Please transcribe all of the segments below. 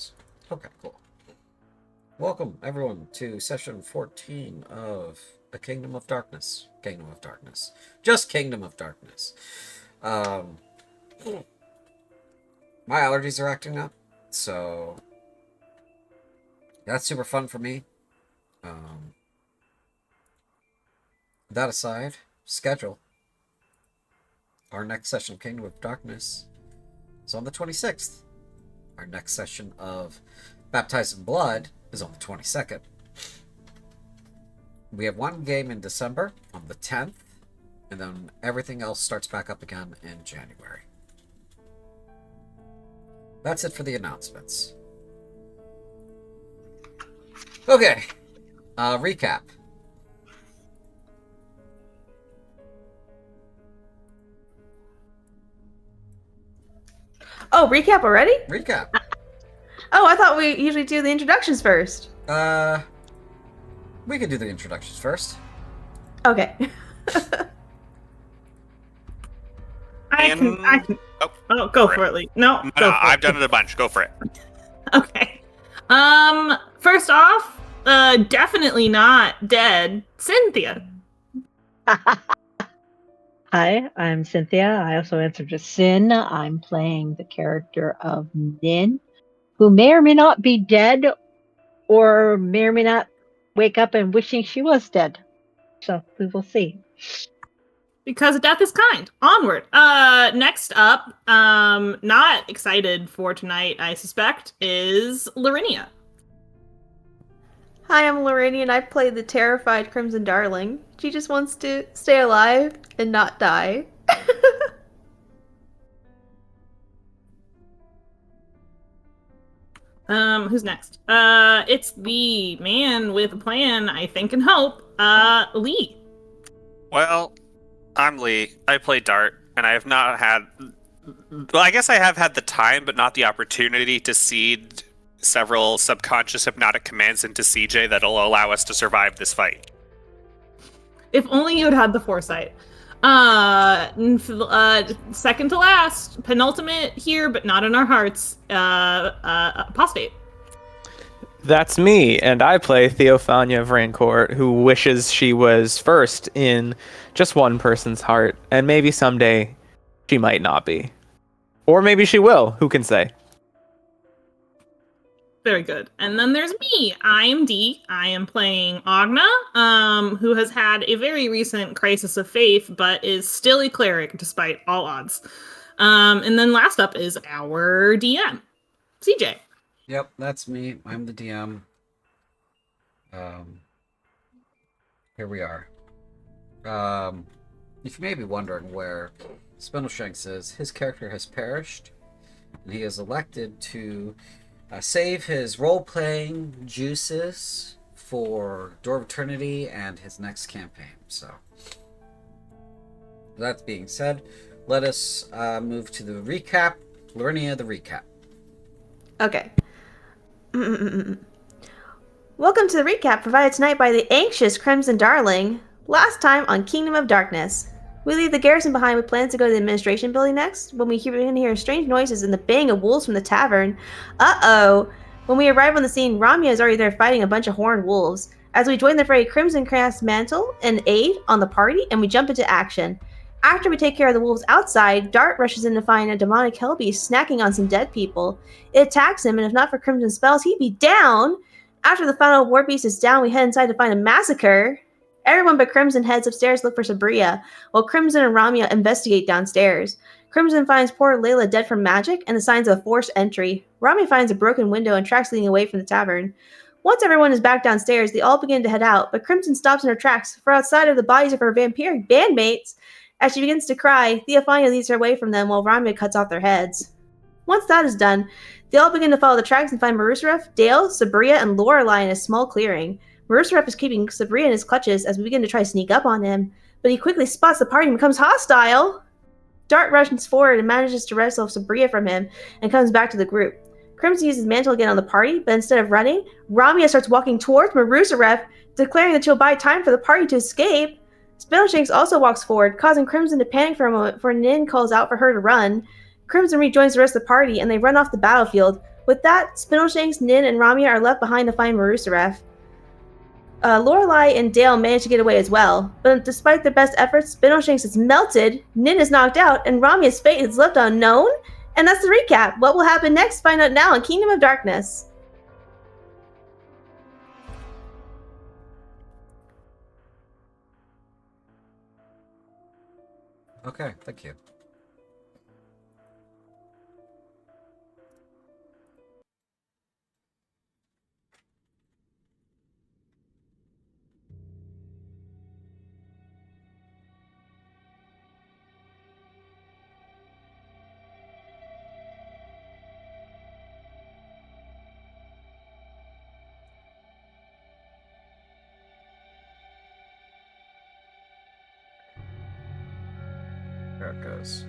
Yes. Okay, cool. Welcome, everyone, to session 14 of A Kingdom of Darkness. Kingdom of Darkness. Just Kingdom of Darkness. Um, my allergies are acting up, so that's super fun for me. That aside, schedule. Our next session of Kingdom of Darkness is on the 26th. Our next session of Baptized in Blood is on the 22nd. We have one game in December on the 10th, and then everything else starts back up again in January. That's it for the announcements. Okay, recap. Oh, recap already? Recap. Oh, I thought we usually do the introductions first. We could do the introductions first. Okay. I can. Oh, go for it, Lee. No, I've done it a bunch. Go for it. Okay. First off, definitely not dead. Cynthia. Hi, I'm Cynthia. I also answer to Sin. I'm playing the character of Nin, who may or may not be dead, or may or may not wake up and wishing she was dead. So we will see. Because death is kind. Onward. Next up, not excited for tonight, I suspect, is Larinia. Hi, I'm Lorraine, and I play the terrified Crimson Darling. She just wants to stay alive and not die. Who's next? It's the man with a plan, I think and hope, Lee. Well, I'm Lee. I play Dart, and I have not had... Well, I guess I have had the time, but not the opportunity to seed several subconscious hypnotic commands into CJ that'll allow us to survive this fight. If only you had the foresight. Second to last, penultimate here, but not in our hearts, Apostate. That's me, and I play Theophania of Rancourt, who wishes she was first in just one person's heart, and maybe someday she might not be. Or maybe she will, who can say? Very good. And then there's me. I am Dee. I am playing Agna, who has had a very recent crisis of faith, but is still a cleric despite all odds. And then last up is our DM, CJ. Yep, that's me. I'm the DM. Here we are. If you may be wondering where Spindleshanks is, his character has perished, and he is elected to save his role-playing juices for Door of Eternity and his next campaign. So, that being said, let us move to the recap. Lorenia, the recap. Okay. Welcome to the recap provided tonight by the anxious Crimson Darling. Last time on Kingdom of Darkness. We leave the garrison behind with plans to go to the administration building next, when we begin to hear strange noises and the baying of wolves from the tavern. Uh-oh! When we arrive on the scene, Ramya is already there fighting a bunch of horned wolves. As we join the fray, Crimson casts Mantle and Aid on the party, and we jump into action. After we take care of the wolves outside, Dart rushes in to find a demonic hellbeast snacking on some dead people. It attacks him, and if not for Crimson spells, he'd be down! After the final war beast is down, we head inside to find a massacre. Everyone but Crimson heads upstairs to look for Sabria, while Crimson and Ramya investigate downstairs. Crimson finds poor Layla dead from magic and the signs of a forced entry. Ramya finds a broken window and tracks leading away from the tavern. Once everyone is back downstairs, they all begin to head out, but Crimson stops in her tracks, for outside are the bodies of her vampiric bandmates. As she begins to cry, Theophania leads her away from them while Ramya cuts off their heads. Once that is done, they all begin to follow the tracks and find Marusaref, Dale, Sabria, and Lorelei in a small clearing. Marusaref is keeping Sabria in his clutches as we begin to try to sneak up on him, but he quickly spots the party and becomes hostile. Dart rushes forward and manages to wrestle Sabria from him and comes back to the group. Crimson uses Mantle again on the party, but instead of running, Ramya starts walking towards Marusaref, declaring that she'll buy time for the party to escape. Spindleshanks also walks forward, causing Crimson to panic for a moment before Nin calls out for her to run. Crimson rejoins the rest of the party and they run off the battlefield. With that, Spindleshanks, Nin, and Ramia are left behind to find Marusaref. Lorelei and Dale manage to get away as well, but despite their best efforts, Spindleshanks is melted, Nin is knocked out, and Ramia's fate is left unknown. And that's the recap. What will happen next? Find out now in Kingdom of Darkness. Okay, thank you. There it goes.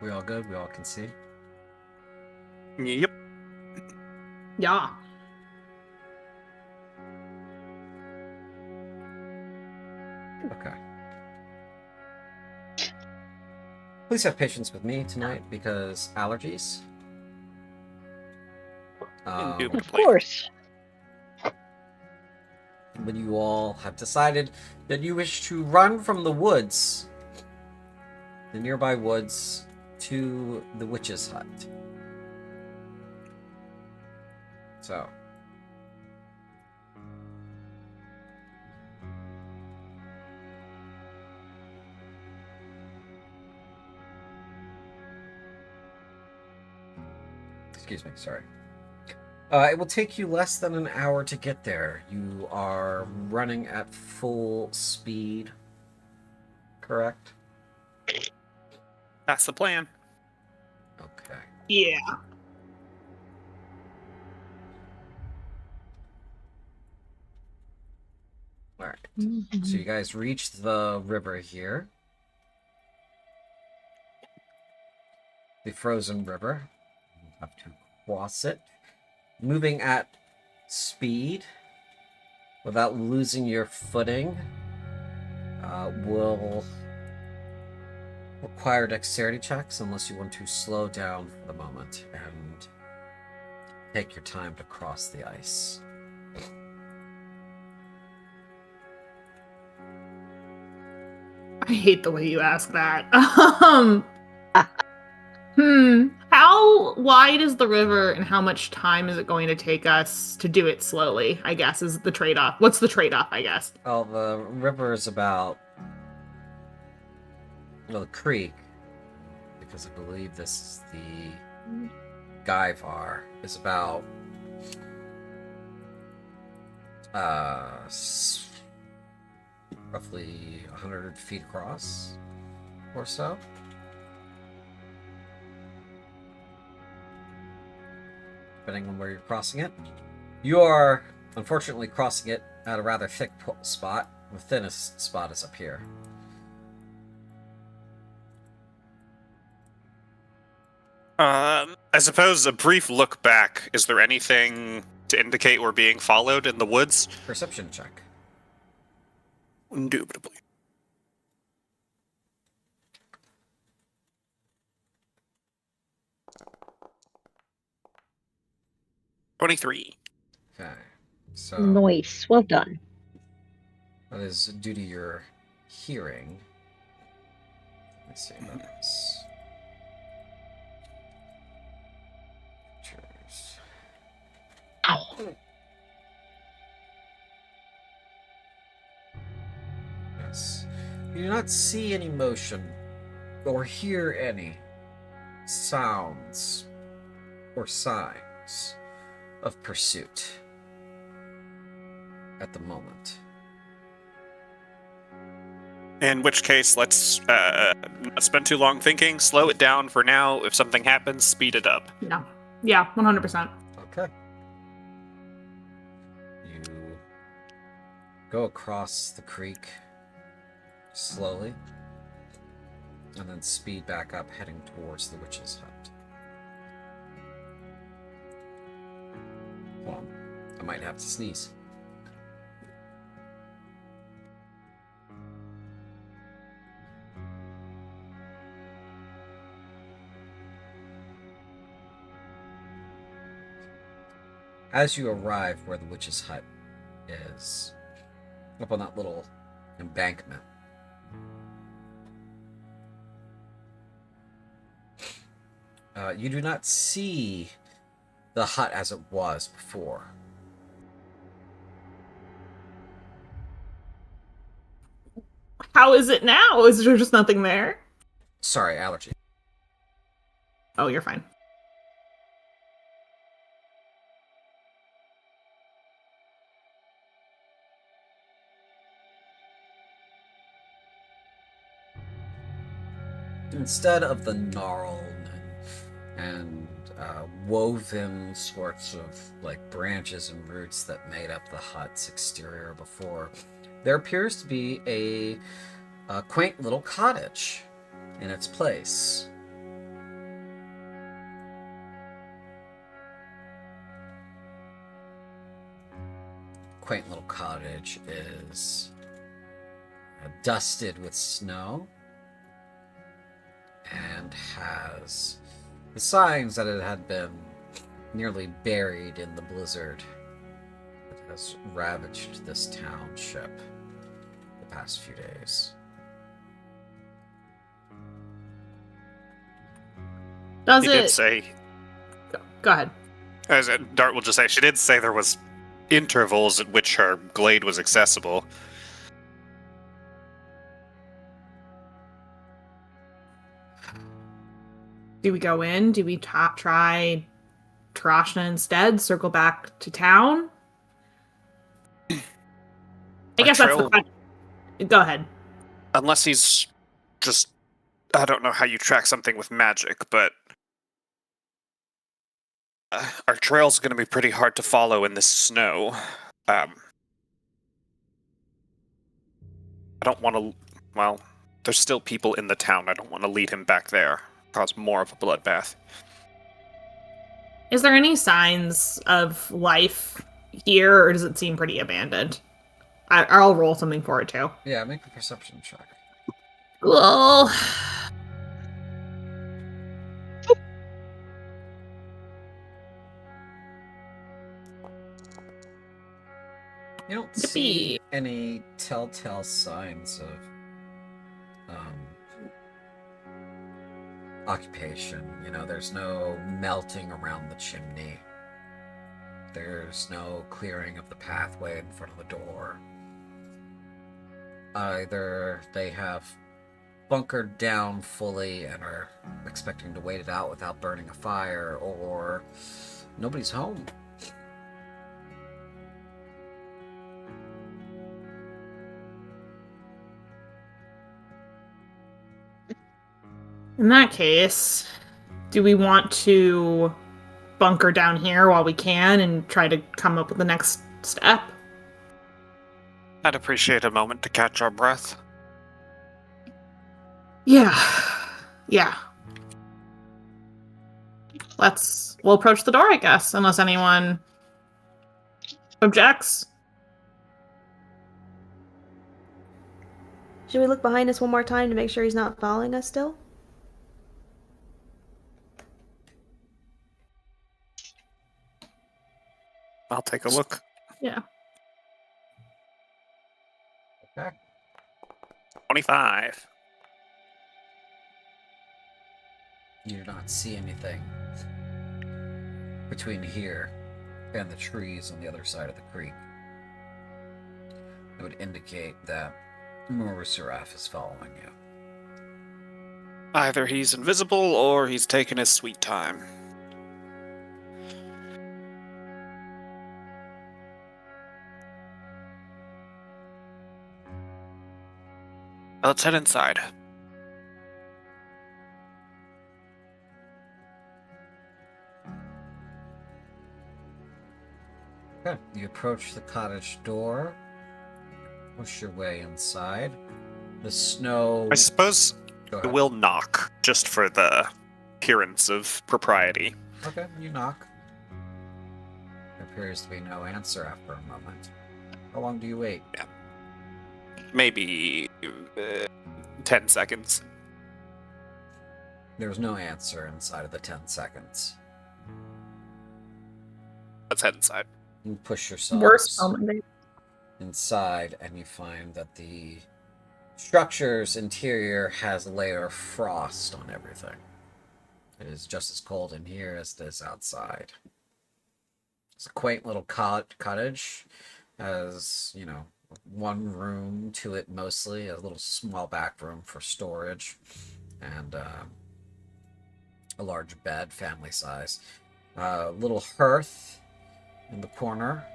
We all good? We all can see? Yep. Yeah. Okay. Please have patience with me tonight because allergies. Indubitably. Of course. When you all have decided that you wish to run from the woods, the nearby woods, to the witch's hut. So. Excuse me, sorry. It will take you less than an hour to get there. You are running at full speed, correct? That's the plan. Okay. Yeah. Alright. So you guys reach the river here. The frozen river. You have to cross it. Moving at speed without losing your footing will require dexterity checks unless you want to slow down for the moment and take your time to cross the ice. I hate the way you ask that. How wide is the river and how much time is it going to take us to do it slowly, I guess, is the trade-off. What's the trade-off, I guess? Well, the river is about... Well, the creek, because I believe this is the Guyvar, is about... roughly 100 feet across, or so. Depending on where you're crossing it. You are, unfortunately, crossing it at a rather thick spot. The thinnest spot is up here. I suppose a brief look back. Is there anything to indicate we're being followed in the woods? Perception check. Indubitably. $23. Okay. So Nice. Well done. that is due to your hearing. Let's see about this. Pictures. Ow. Yes. You do not see any motion or hear any sounds or signs of pursuit at the moment. In which case, let's not spend too long thinking. Slow it down for now. If something happens, speed it up. No. Yeah, 100%. Okay. You go across the creek slowly and then speed back up, heading towards the witch's hut. Hold on. I might have to sneeze. as you arrive where the witch's hut is, up on that little embankment, you do not see the hut as it was before. How is it now? Is there just nothing there? Sorry, allergy. Oh, you're fine. Instead of the gnarled and woven sorts of like branches and roots that made up the hut's exterior before, there appears to be a quaint little cottage in its place. Quaint little cottage is dusted with snow and has the signs that it had been nearly buried in the blizzard that has ravaged this township the past few days. Does She it? did say, Go ahead. as Dart will just say, she did say there was intervals at which her glade was accessible. Do we go in? Do we try Tarashna instead? Circle back to town? I guess that's the question. Go ahead. Unless he's just... I don't know how you track something with magic, but... our trail's going to be pretty hard to follow in this snow. I don't want to... Well, there's still people in the town. I don't want to lead him back there. Cause more of a bloodbath. Is there any signs of life here, or does it seem pretty abandoned? I'll roll something for it, too. Yeah, make a perception check. Well... You don't see any telltale signs of occupation. You know, there's no melting around the chimney. There's no clearing of the pathway in front of the door. Either they have bunkered down fully and are expecting to wait it out without burning a fire, or nobody's home. In that case, do we want to bunker down here while we can and try to come up with the next step? I'd appreciate a moment to catch our breath. Yeah. We'll approach the door, I guess, unless anyone objects. Should we look behind us one more time to make sure he's not following us still? I'll take a look. Yeah. Okay. 25. You do not see anything between here and the trees on the other side of the creek. It would indicate that Murasaraf is following you. Either he's invisible or he's taking his sweet time. Let's head inside. Okay. You approach the cottage door, push your way inside. The snow... I suppose Go it ahead. will knock, just for the appearance of propriety. Okay, you knock. There appears to be no answer after a moment. How long do you wait? Maybe 10 seconds. There's no answer inside of the 10 seconds. let's head inside. You push Worst yourselves moment. inside, and you find that the structure's interior has a layer of frost on everything. It is just as cold in here as it is outside. It's a quaint little cottage. Has, one room to it mostly, a little small back room for storage, and a large bed, family size. A little hearth in the corner,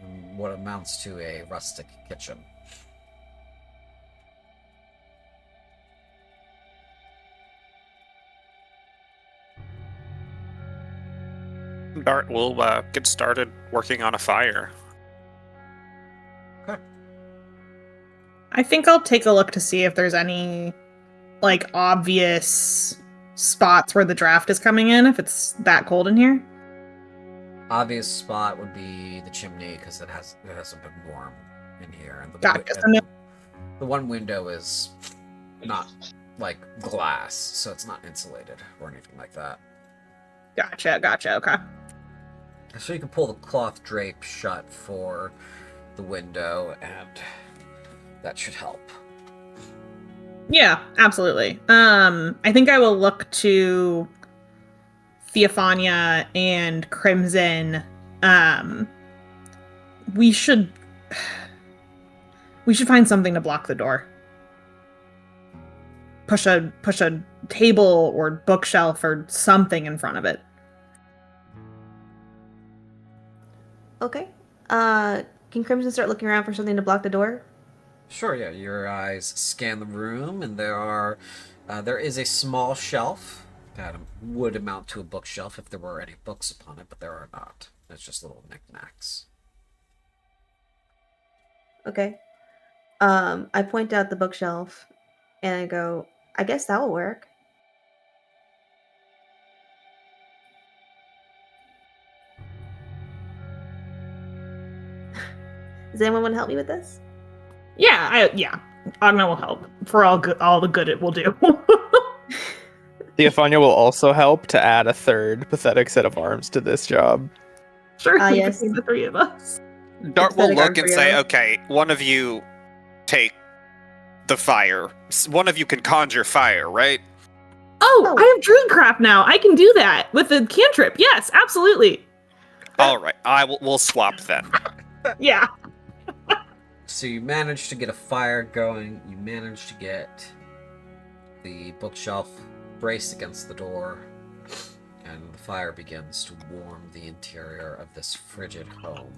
and what amounts to a rustic kitchen. Dart will get started working on a fire. Okay. I think I'll take a look to see if there's any, obvious spots where the draft is coming in, if it's that cold in here. Obvious spot would be the chimney because it hasn't been warm in here, and Gotcha. the one window is not glass, so it's not insulated or anything like that. Gotcha, okay. So you can pull the cloth drape shut for the window, and that should help. Yeah, absolutely. I think I will look to Theophania and Crimson. We should find something to block the door. Push a table or bookshelf or something in front of it. Okay. Can Crimson start looking around for something to block the door? Sure, yeah. Your eyes scan the room, and there is a small shelf that would amount to a bookshelf if there were any books upon it, but there are not. It's just little knickknacks. Okay. I point out the bookshelf, and I go, I guess that will work. Does anyone want to help me with this? Yeah. Agna will help for all the good it will do. Theophania will also help to add a third pathetic set of arms to this job. Sure, yes. between the three of us. Dart will Pathetic look arm and for say, you. okay, one of you take the fire. One of you can conjure fire, right? Oh, I have Druidcraft now. I can do that with the cantrip. Yes, absolutely. All right, we'll swap then. Yeah. So you manage to get a fire going. You manage to get the bookshelf braced against the door, and the fire begins to warm the interior of this frigid home.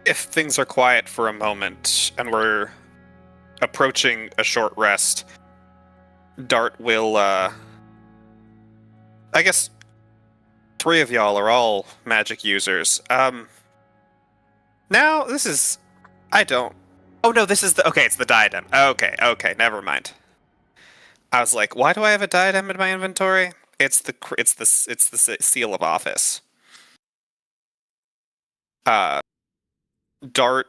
If things are quiet for a moment and we're approaching a short rest, Dart will, I guess 3 of y'all are all magic users. Now, this is... Oh no, this is it's the diadem. Okay, never mind. I was like, why do I have a diadem in my inventory? It's the seal of office. Dart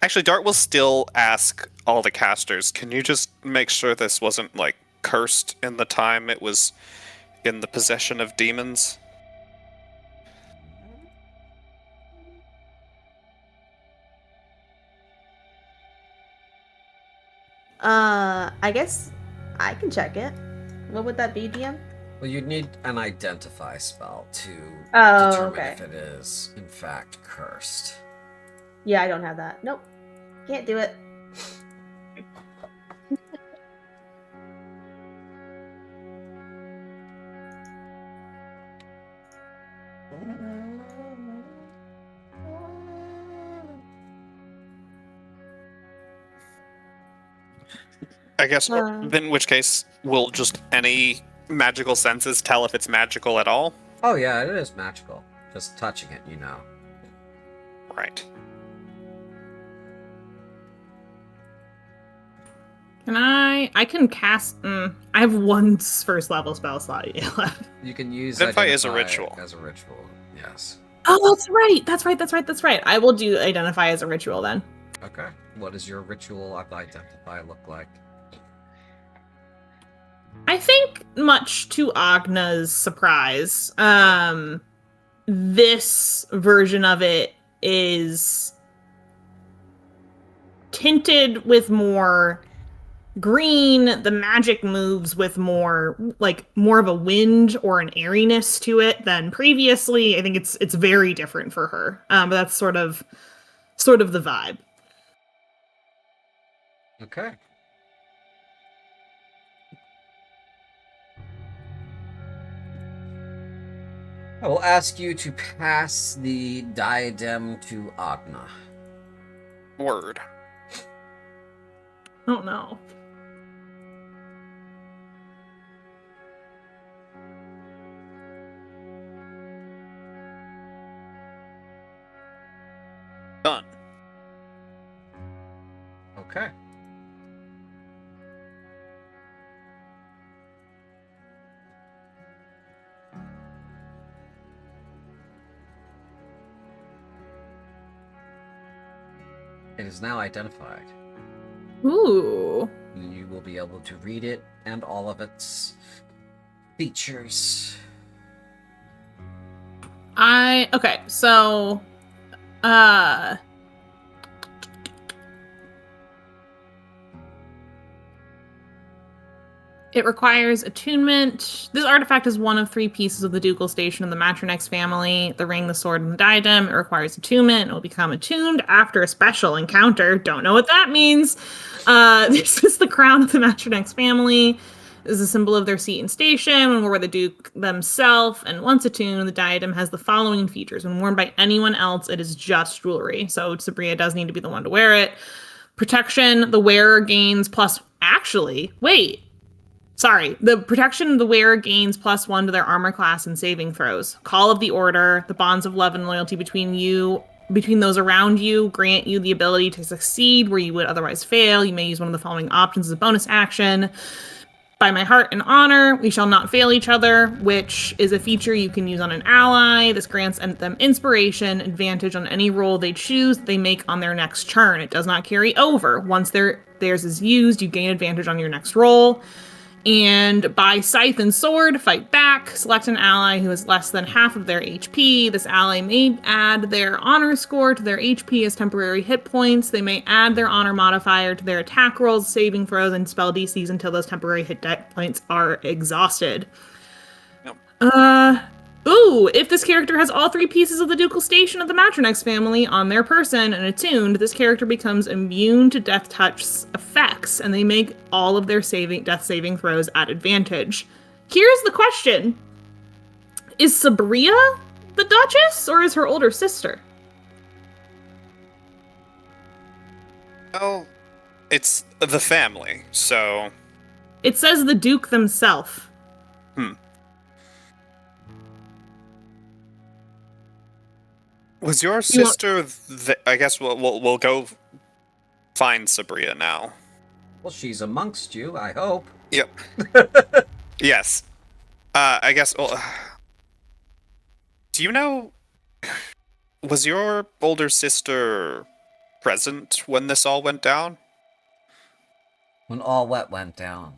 will still ask all the casters, can you just make sure this wasn't, cursed in the time it was in the possession of demons? I guess I can check it. What would that be, DM? Well, you'd need an identify spell to Oh, determine okay. if it is, in fact, cursed. Yeah, I don't have that. Nope. Can't do it. I guess, in which case, will just any magical senses tell if it's magical at all? Oh yeah, it is magical. Just touching it, Right. I can cast, I have one first level spell slot left. You can use Identify as a ritual. As a ritual, yes. Oh, that's right. I will do identify as a ritual then. Okay. What does your ritual of identify look like? I think, much to Agna's surprise, this version of it is tinted with more green. The magic moves with more of a wind or an airiness to it than previously. I think it's very different for her. But that's sort of the vibe. Okay. I will ask you to pass the diadem to Agna. Word. Oh no. Done. Okay. It is now identified. Ooh. You will be able to read it and all of its features. Okay, so it requires attunement. This artifact is one of 3 pieces of the ducal station of the Matronex family: the ring, the sword, and the diadem. It requires attunement. It will become attuned after a special encounter. Don't know what that means. This is the crown of the Matronex family. This is a symbol of their seat and station when we're the Duke themselves. And once attuned, the diadem has the following features. When worn by anyone else, it is just jewelry. So Sabria does need to be the one to wear it. Protection, the wearer gains plus... Actually, wait. Sorry, the protection the wearer gains +1 to their armor class and saving throws. Call of the Order, the bonds of love and loyalty between those around you grant you the ability to succeed where you would otherwise fail. You may use one of the following options as a bonus action. By my heart and honor, we shall not fail each other, which is a feature you can use on an ally. This grants them inspiration, advantage on any roll they choose they make on their next turn. It does not carry over. Once theirs is used, you gain advantage on your next roll. And by Scythe and Sword, fight back. Select an ally who has less than half of their HP. This ally may add their honor score to their HP as temporary hit points. They may add their honor modifier to their attack rolls, saving throws, and spell DCs until those temporary hit points are exhausted. Yep. If this character has all 3 pieces of the ducal station of the Matronex family on their person and attuned, this character becomes immune to death touch effects, and they make all of their death saving throws at advantage. Here's the question. Is Sabria the Duchess, or is her older sister? Well, it's the family, so... It says the Duke themselves. Was your sister... I guess we'll go find Sabria now. Well, she's amongst you, I hope. Yep. Yes. I guess... Well, do you know... Was your older sister present when this all went down? When all went down.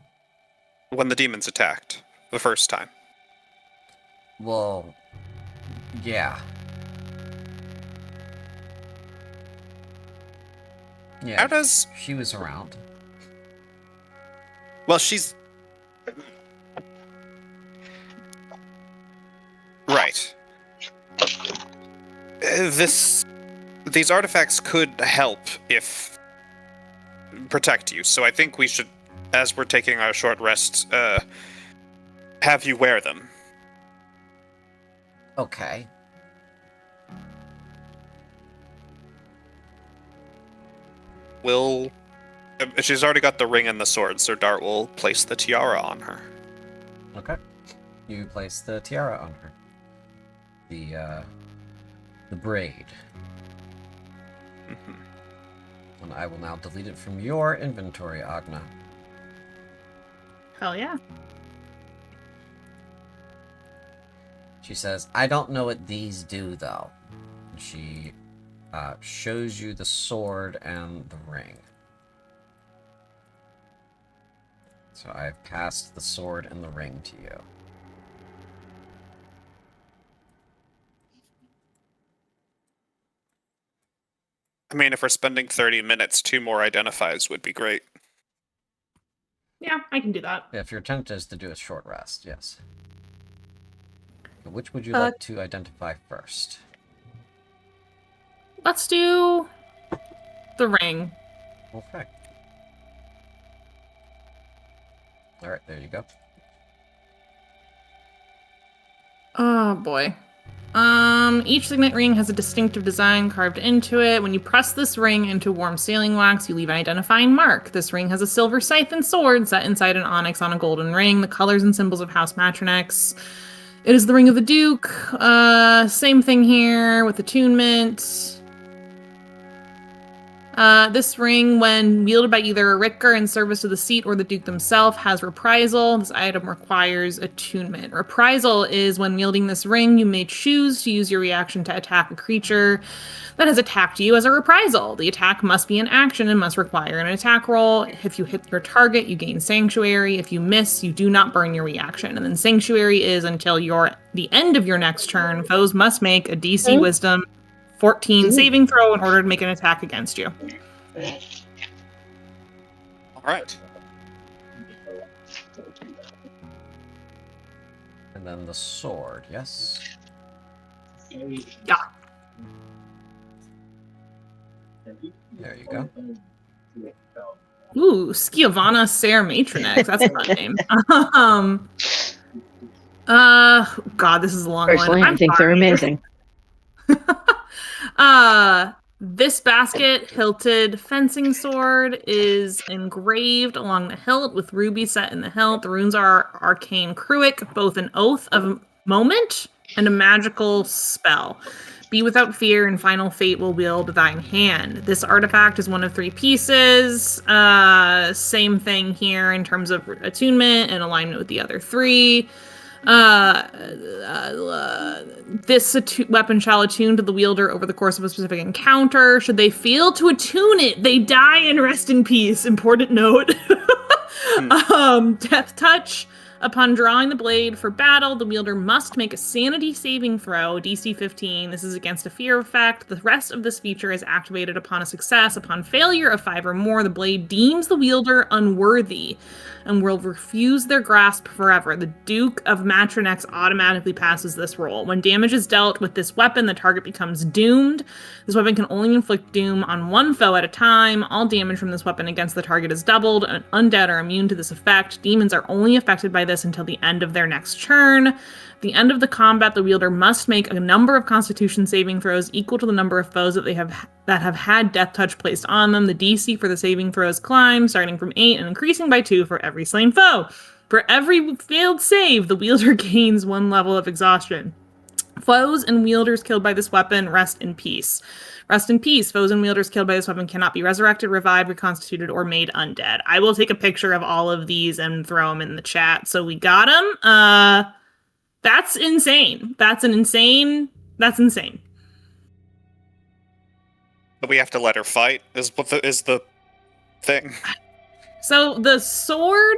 When the demons attacked. The first time. Well, yeah. Yeah. How does... She was around. Well, she's... Right. These artifacts could help if... protect you, so I think we should, as we're taking our short rest, have you wear them. Okay. She's already got the ring and the sword, so Dart will place the tiara on her. Okay. You place the tiara on her. The braid. Mm-hmm. And I will now delete it from your inventory, Agna. Hell yeah. She says, I don't know what these do, though. She shows you the sword and the ring. So I've passed the sword and the ring to you. I mean, if we're spending 30 minutes, 2 more identifies would be great. Yeah, I can do that. If your intent is to do a short rest, yes. But which would you Uh, like to identify first? Let's do the ring. Okay. Alright, there you go. Oh boy. Each signet ring has a distinctive design carved into it. When you press this ring into warm sealing wax, you leave an identifying mark. This ring has a silver scythe and sword set inside an onyx on a golden ring, the colors and symbols of House Matronex. It is the ring of the Duke. Same thing here with attunement. This ring, when wielded by either a Ricker in service to the seat or the Duke themselves, has reprisal. This item requires attunement. Reprisal is when wielding this ring, you may choose to use your reaction to attack a creature that has attacked you as a reprisal. The attack must be an action and must require an attack roll. If you hit your target, you gain Sanctuary. If you miss, you do not burn your reaction. And then Sanctuary is until the end of your next turn. Foes must make a DC Wisdom 14 saving throw in order to make an attack against you. All right. And then the sword, yes? Yeah. There you go. Ooh, Sciavana Ser Matronex. That's a fun name. God, this is a long Personally, one. I think they're amazing. This basket hilted fencing sword is engraved along the hilt with ruby set in the hilt. The runes are arcane cruic, both an oath of moment and a magical spell. Be without fear, and final fate will wield thine hand. This artifact is one of 3 pieces. Same thing here in terms of attunement and alignment with the other 3. This weapon shall attune to the wielder over the course of a specific encounter. Should they fail to attune it, they die and rest in peace. Important note. Death touch. Upon drawing the blade for battle, the wielder must make a sanity saving throw, DC 15. This is against a fear effect. The rest of this feature is activated upon a success. Upon failure of 5 or more, the blade deems the wielder unworthy and will refuse their grasp forever. The Duke of Matronex automatically passes this roll. When damage is dealt with this weapon, the target becomes doomed. This weapon can only inflict doom on one foe at a time. All damage from this weapon against the target is doubled, and undead are immune to this effect. Demons are only affected by this until the end of their next turn. At the end of the combat, the wielder must make a number of Constitution saving throws equal to the number of foes that have had death touch placed on them. The DC for the saving throws climb, starting from 8 and increasing by 2 for every slain foe. For every failed save, the wielder gains 1 level of exhaustion. Foes and wielders killed by this weapon rest in peace. Rest in peace. Foes and wielders killed by this weapon cannot be resurrected, revived, reconstituted, or made undead. I will take a picture of all of these and throw them in the chat. So we got them. That's insane. That's insane. But we have to let her fight. Is the thing. So the sword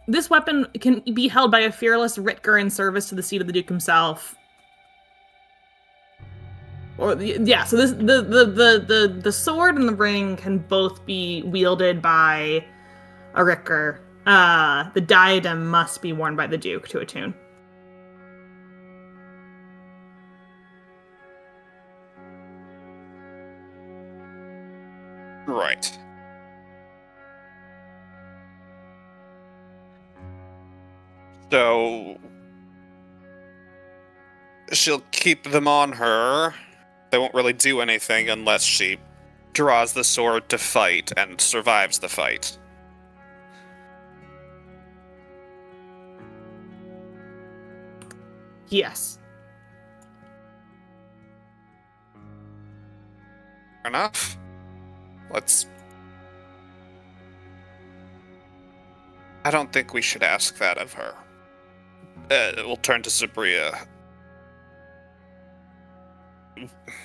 this weapon can be held by a fearless Ritger in service to the seat of the Duke himself. So this the sword and the ring can both be wielded by a Ritger. The diadem must be worn by the Duke to attune. Right. So she'll keep them on her. They won't really do anything unless she draws the sword to fight and survives the fight. Yes. Fair enough. I don't think we should ask that of her. We'll turn to Sabria.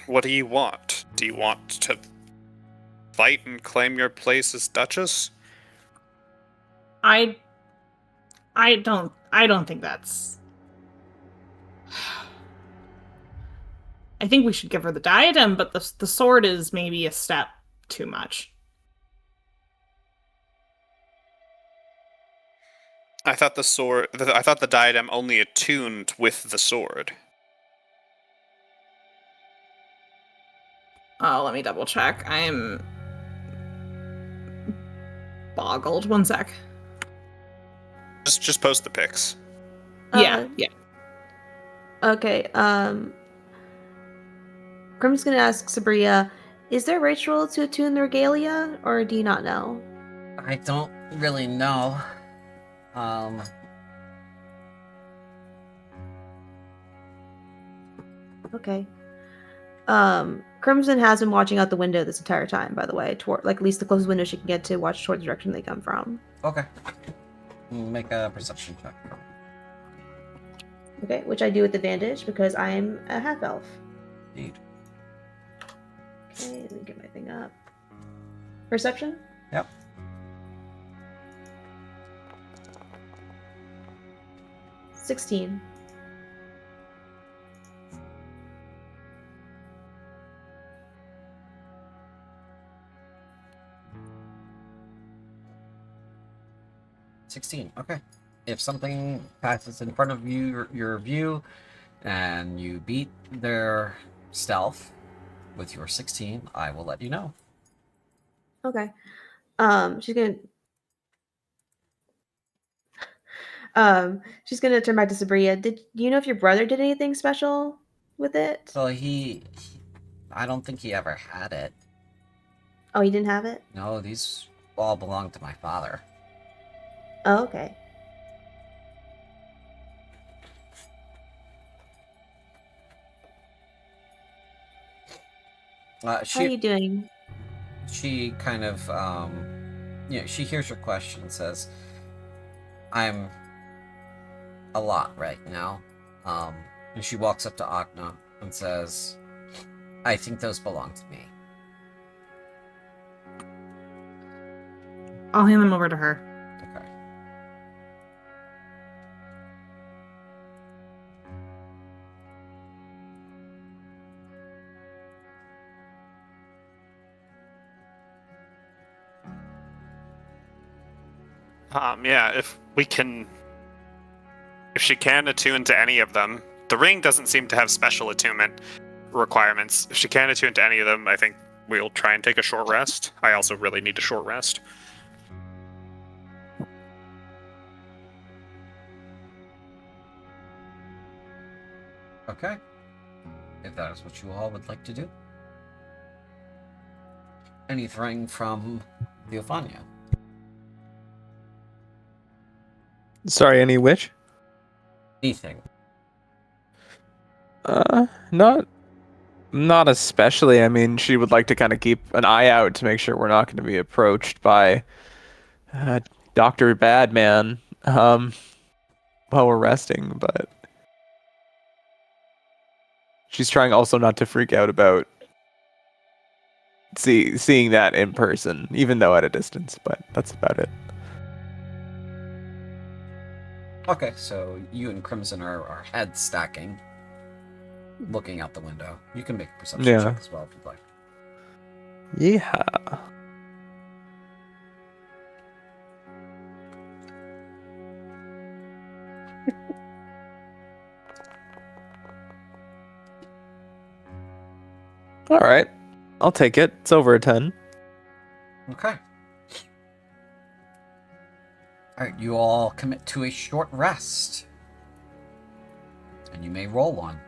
What do you want? Do you want to fight and claim your place as Duchess? I don't think that's. I think we should give her the diadem, but the sword is maybe a step too much. I thought the diadem only attuned with the sword. Oh, let me double check. I am boggled. One sec. Just post the pics. Yeah. Okay. Grim's gonna ask Sabria, is there a ritual to attune the regalia, or do you not know? I don't really know. Okay. Crimson has been watching out the window this entire time, by the way, toward like at least the closest window she can get to watch toward the direction they come from. Okay. Make a perception check. Okay, which I do with advantage because I am a half elf. Indeed. Okay, let me get my thing up. Perception? Yep. $16. Okay. If something passes in front of your view, and you beat their stealth with your 16, I will let you know. Okay. She's gonna turn back to Sabria. Do you know if your brother did anything special with it? Well, I don't think he ever had it. Oh, he didn't have it? No, these all belong to my father. Oh, okay. How are you doing? She kind of, she hears your question and says, I'm a lot right now. And she walks up to Agna and says, I think those belong to me. I'll hand them over to her. Okay. Yeah, if she can attune to any of them, the ring doesn't seem to have special attunement requirements. If she can attune to any of them, I think we'll try and take a short rest. I also really need a short rest. Okay. If that is what you all would like to do. Anything from Theophania? Sorry, any which? Anything. Not especially. I mean, she would like to kind of keep an eye out to make sure we're not going to be approached by Dr. Badman while we're resting, but she's trying also not to freak out about seeing that in person, even though at a distance, but that's about it. Okay, so you and Crimson are head stacking, looking out the window. You can make a perception check as well if you'd like. Yeah. All right. I'll take it. It's over a 10. Okay. Alright, you all commit to a short rest. And you may roll one.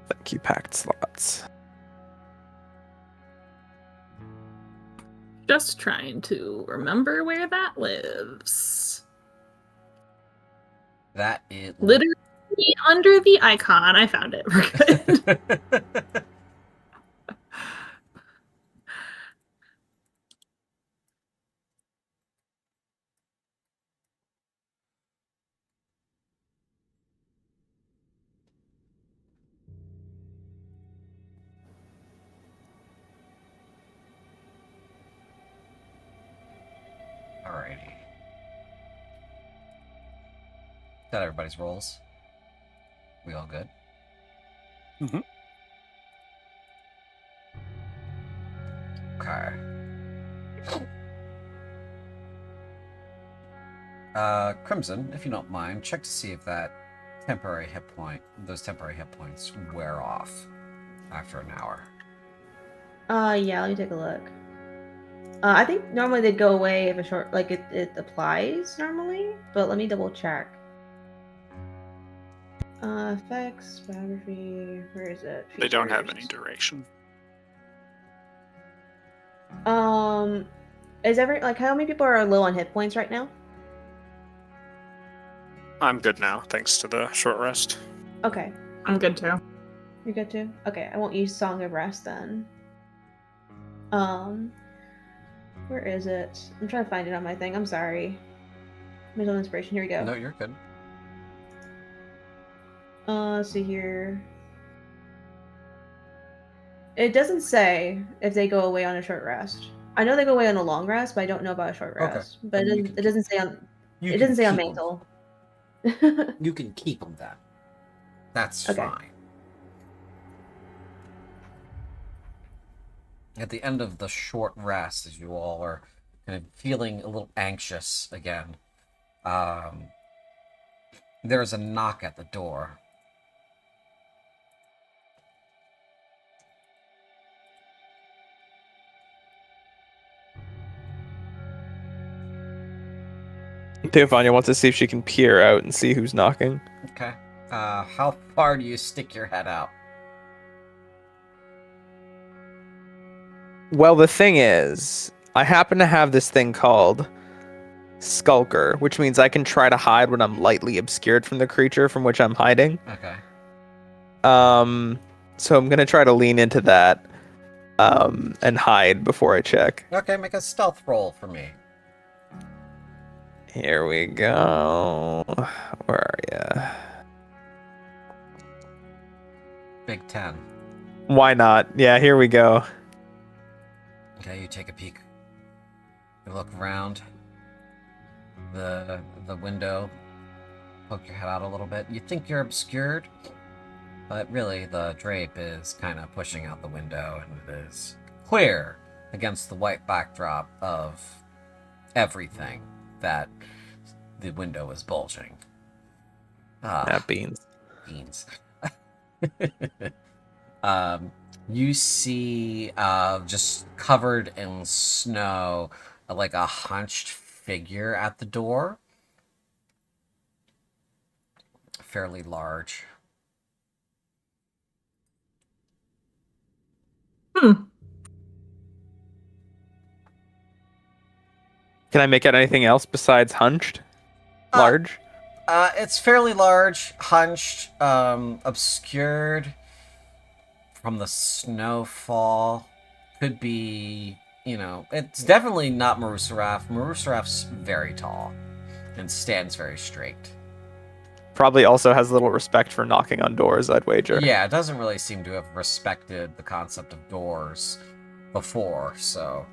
Thank you, packed slots. Just trying to remember where that lives. That is Literally under the icon. I found it. We're good. Alrighty. Got everybody's rolls. We all good? Mm-hmm. Okay. Crimson, if you don't mind, check to see if those temporary hit points wear off after an hour. Yeah, let me take a look. I think normally they'd go away if it applies normally, but let me double check. Effects, biography, where is it? They don't have any Features. duration. Is how many people are low on hit points right now? I'm good now, thanks to the short rest. Okay. I'm good too. You're good too? Okay, I won't use Song of Rest then. Where is it? I'm trying to find it on my thing. I'm sorry. Mental inspiration. Here we go. No, you're good. Let's see here. It doesn't say if they go away on a short rest. I know they go away on a long rest, but I don't know about a short Okay. rest. But Then it doesn't say on. You It can doesn't say on keep 'em. mental. You can keep them then. That's Okay. fine. At the end of the short rest, as you all are kind of feeling a little anxious again, there's a knock at the door. Theophania wants to see if she can peer out and see who's knocking. Okay. How far do you stick your head out? Well, the thing is, I happen to have this thing called Skulker, which means I can try to hide when I'm lightly obscured from the creature from which I'm hiding. Okay. So I'm gonna try to lean into that, and hide before I check. Okay, make a stealth roll for me. Here we go. Where are ya? Big 10. Why not? Yeah, here we go. Okay, you take a peek. You look around the window, poke your head out a little bit. You think you're obscured, but really the drape is kind of pushing out the window, and it is clear against the white backdrop of everything that the window is bulging. That beans. Beans. You see just covered in snow, like a hunched figure at the door. Fairly large. Can I make out anything else besides hunched? Large? It's fairly large, hunched, obscured from the snowfall. Could be, it's definitely not Marusaraf. Marusaraf's very tall and stands very straight. Probably also has little respect for knocking on doors, I'd wager. Yeah, it doesn't really seem to have respected the concept of doors before, so...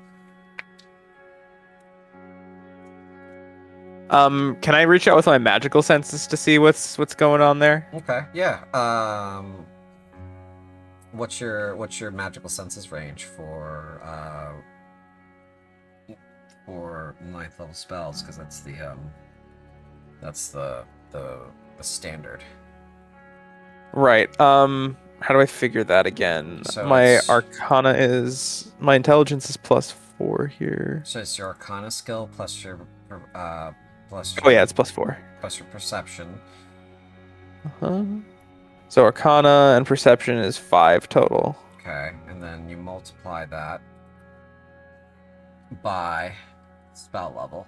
Can I reach out with my magical senses to see what's going on there? Okay, yeah. What's your magical senses range for 9th level spells? Because that's the standard. Right. How do I figure that again? So my it's- my intelligence is +4 here. So it's your Arcana skill plus your Oh yeah, it's +4. plus your perception. Uh-huh. So Arcana and Perception is 5 total. Okay, and then you multiply that by spell level.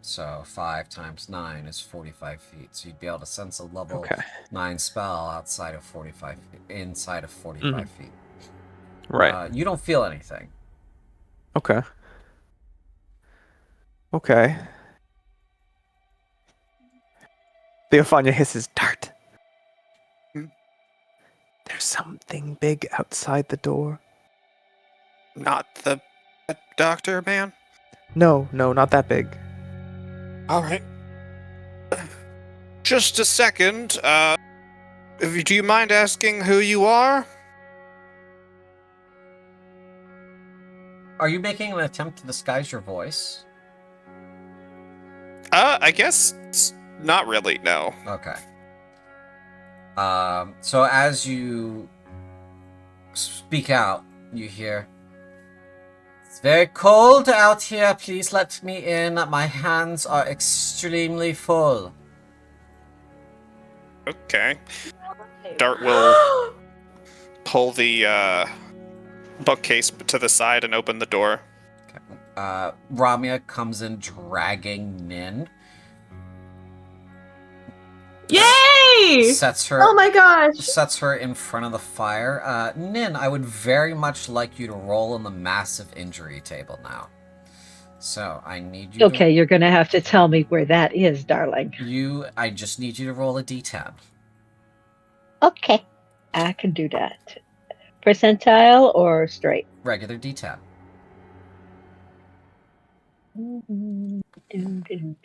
So 5 times 9 is 45 feet. So you'd be able to sense a level 9 spell inside of 45 feet. Right. You don't feel anything. Okay. Okay. Theophania hisses, Dart. Hmm? There's something big outside the door. Not the Doctor, man? No, not that big. All right. Just a second. Do you mind asking who you are? Are you making an attempt to disguise your voice? I guess not really, no. Okay. So as you speak out, you hear, "It's very cold out here. Please let me in. My hands are extremely full." Okay. Dart will pull the bookcase to the side and open the door. Ramya comes in dragging Nin. Yay! Sets her. Oh my gosh! Sets her in front of the fire. Nin, I would very much like you to roll on the massive injury table now. So I need you. Okay, you're gonna have to tell me where that is, darling. I just need you to roll a d10. Okay, I can do that. Percentile or straight? Regular d10.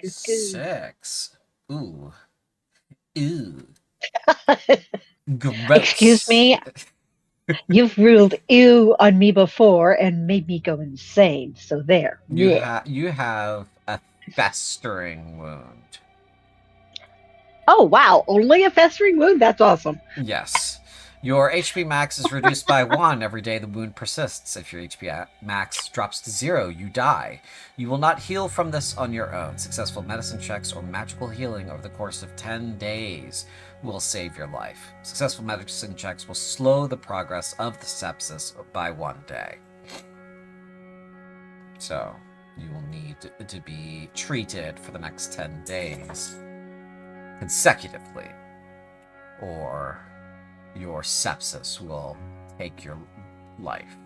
6. Ooh. Gross. Excuse me, you've ruled ew on me before and made me go insane. So there. You Yeah. have a festering wound. Oh wow, only a festering wound? That's awesome. Yes. Your HP max is reduced by 1 every day the wound persists. If your HP max drops to 0, you die. You will not heal from this on your own. Successful medicine checks or magical healing over the course of 10 days will save your life. Successful medicine checks will slow the progress of the sepsis by 1 day. So, you will need to be treated for the next 10 days consecutively, or your sepsis will take your life.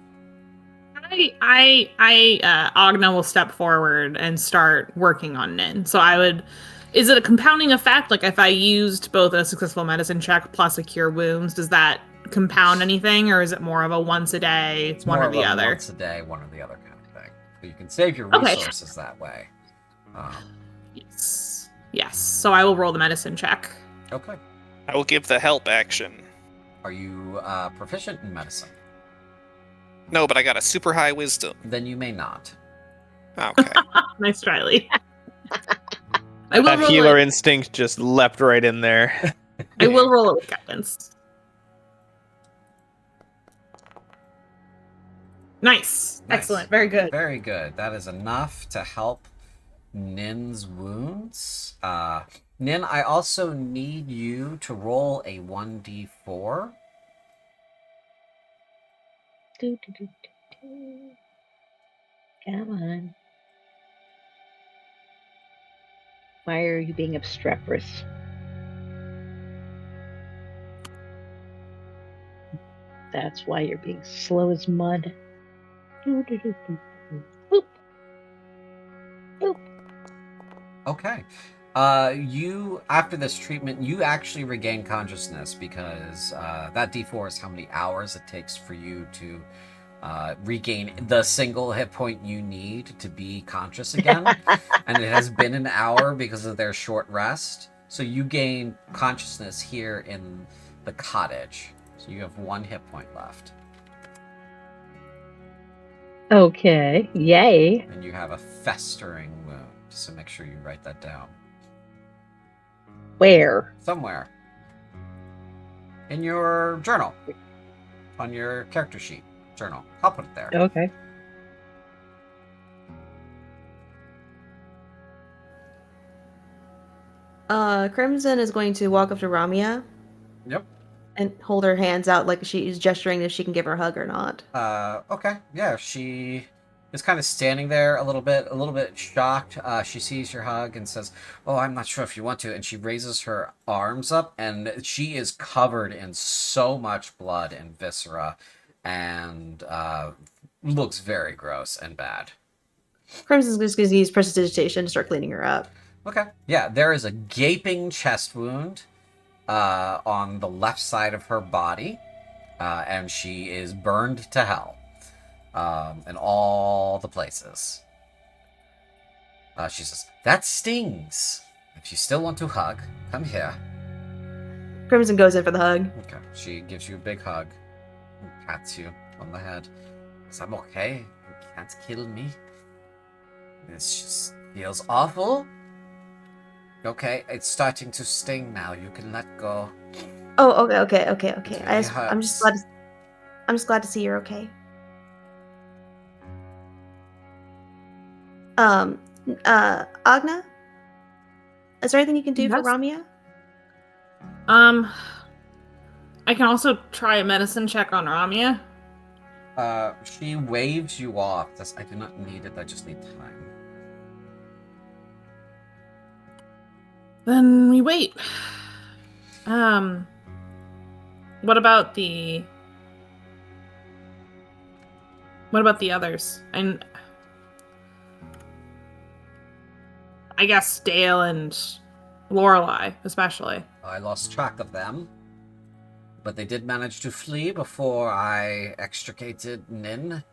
Agna will step forward and start working on Nin. So is it a compounding effect? Like if I used both a successful medicine check plus a cure wounds, does that compound anything, or is it more of a once a day, It's one more or the of a other? once a day, one or the other kind of thing. So you can save your Okay. resources that way. Yes. So I will roll the medicine check. Okay. I will give the help action. Are you proficient in medicine? No, but I got a super high wisdom. Then you may not. Okay. Nice try, Lee. I will That roll healer it. instinct just leapt right in there. I will roll it with guidance. Nice. Excellent. Very good. Very good. That is enough to help Nin's wounds. Nin, I also need you to roll a 1d4. Come on. Why are you being obstreperous? That's why you're being slow as mud. Boop. Boop. Okay. You, after this treatment, you actually regain consciousness because that d4 is how many hours it takes for you to regain the single hit point you need to be conscious again. And it has been an hour because of their short rest. So you gain consciousness here in the cottage. So you have 1 hit point left. Okay, yay. And you have a festering wound. So make sure you write that down. Where? Somewhere. In your journal. On your character sheet. Journal. I'll put it there. Okay. Crimson is going to walk up to Ramya Yep. and hold her hands out like she's gesturing if she can give her a hug or not. Okay. Yeah, she is kind of standing there a little bit shocked. She sees your hug and says, "Oh, I'm not sure if you want to." And she raises her arms up, and she is covered in so much blood and viscera, and looks very gross and bad. Crimson's just going to use prestidigitation to start cleaning her up. Okay. Yeah, there is a gaping chest wound on the left side of her body, and she is burned to hell. in all the places. She says, "That stings. If you still want to hug, come here." Crimson goes in for the hug. Okay. She gives you a big hug and pats you on the head. Says, "I'm okay. You can't kill me. This just feels awful." Okay, it's starting to sting now. You can let go. Oh, okay. It I'm really just hurts. glad to see you're okay. Agna, is there anything you can do for Yes. Ramia? I can also try a medicine check on Ramia. She waves you off. Says, "I do not need it. I just need time." Then we wait. What about the others? And I guess Dale and Lorelei, especially. I lost track of them, but they did manage to flee before I extricated Nin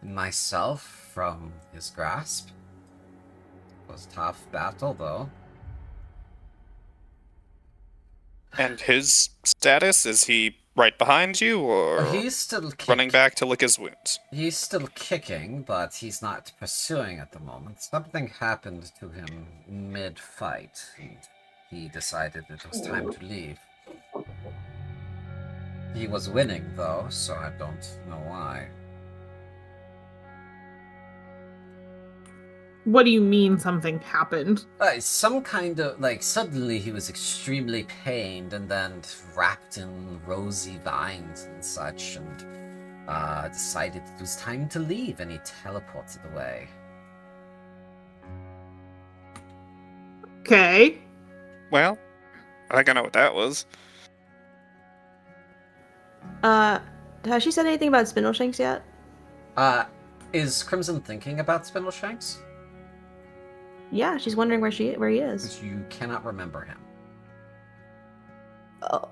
and myself from his grasp. It was a tough battle, though. And his status, is he right behind you, or He's still running back to lick his wounds? He's still kicking, but he's not pursuing at the moment. Something happened to him mid-fight, and he decided it was time to leave. He was winning, though, so I don't know why. What do you mean something happened? Some kind of, suddenly he was extremely pained and then wrapped in rosy vines and such, and decided it was time to leave, and he teleported away. Okay. Well, I think I know what that was. Has she said anything about Spindleshanks yet? Is Crimson thinking about Spindleshanks? Yeah, she's wondering where he is. Because you cannot remember him. Oh.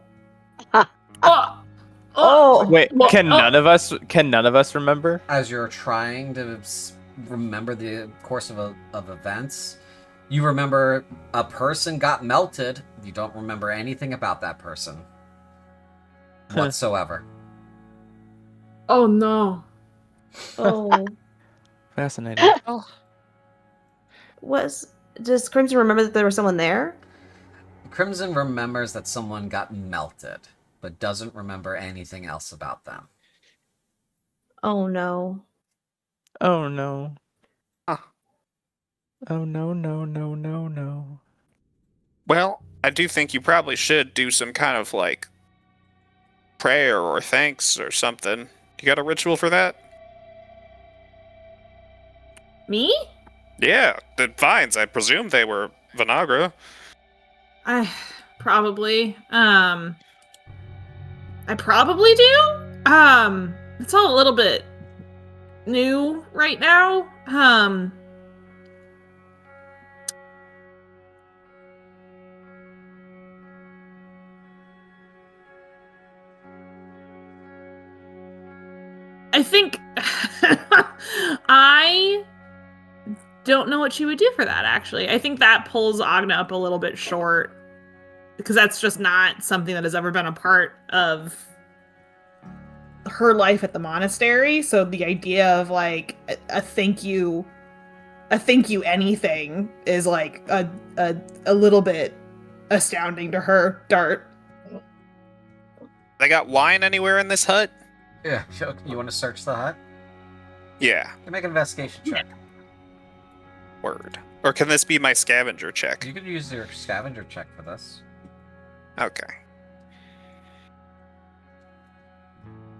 Oh. Wait, Well, can none of us remember? As you're trying to remember the course of events, you remember a person got melted. You don't remember anything about that person whatsoever. Oh no. Oh. Fascinating. Does Crimson remember that there was someone there? Crimson remembers that someone got melted, but doesn't remember anything else about them. Oh no. Oh no. Huh. Oh no. Well, I do think you probably should do some kind of, prayer or thanks or something. You got a ritual for that? Me? Yeah, the vines. I presume they were Vanagra. Probably. I probably do. It's all a little bit new right now. I think I don't know what she would do for that, actually. I think that pulls Agna up a little bit short, because that's just not something that has ever been a part of her life at the monastery. So the idea of a thank you anything is a little bit astounding to her. Dart. They got wine anywhere in this hut? Yeah, you want to search the hut? Yeah. You can make an investigation check. Word. Or can this be my scavenger check? You can use your scavenger check for this. Okay.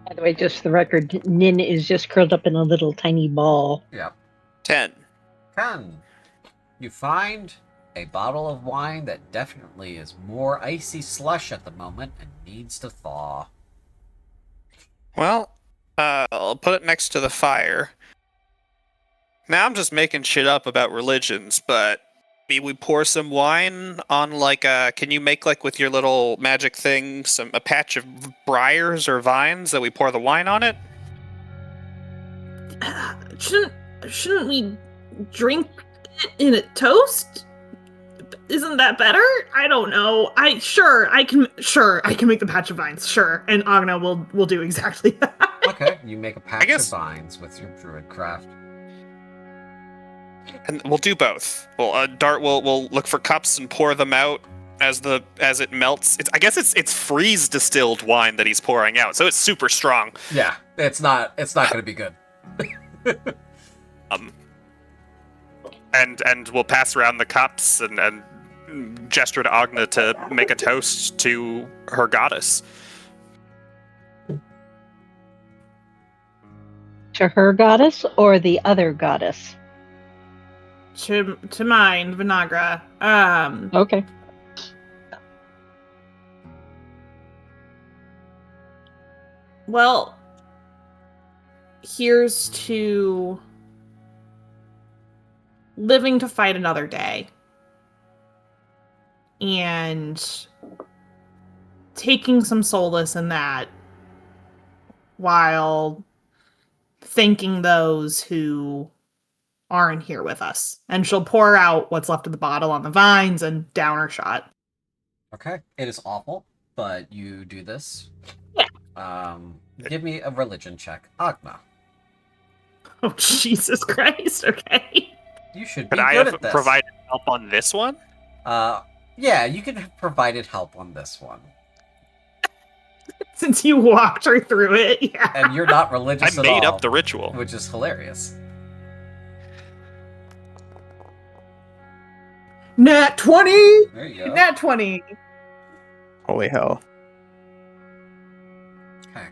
By the way, just for the record, Nin is just curled up in a little tiny ball. Yep. 10. 10. You find a bottle of wine that definitely is more icy slush at the moment and needs to thaw. Well, I'll put it next to the fire. Now I'm just making shit up about religions, but maybe we pour some wine on can you make with your little magic thing a patch of briars or vines that we pour the wine on it? shouldn't we drink it in a toast? Isn't that better? I don't know. I can make the patch of vines. Sure, and Agna will do exactly that. Okay, you make a patch of guess- vines with your druid craft. And we'll do both. Well, Dart will look for cups and pour them out as it melts. I guess it's freeze distilled wine that he's pouring out, so it's super strong. Yeah, it's not going to be good. And we'll pass around the cups and gesture to Agna to make a toast to her goddess. To her goddess or the other goddess? To mine, Vinagra. Okay. Well, here's to living to fight another day. And taking some solace in that while thanking those who aren't here with us. And she'll pour out what's left of the bottle on the vines and down her shot. Okay, it is awful, but you do this. Yeah. Give me a religion check. Agna. Oh, Jesus Christ. Okay. You should be Could I good have at this. provided help on this one? Yeah, you could have provided help on this one. Since you walked her through it, yeah. And you're not religious I at made all, up the ritual. which is hilarious. Nat 20! There you go. Nat 20! Holy hell. Okay.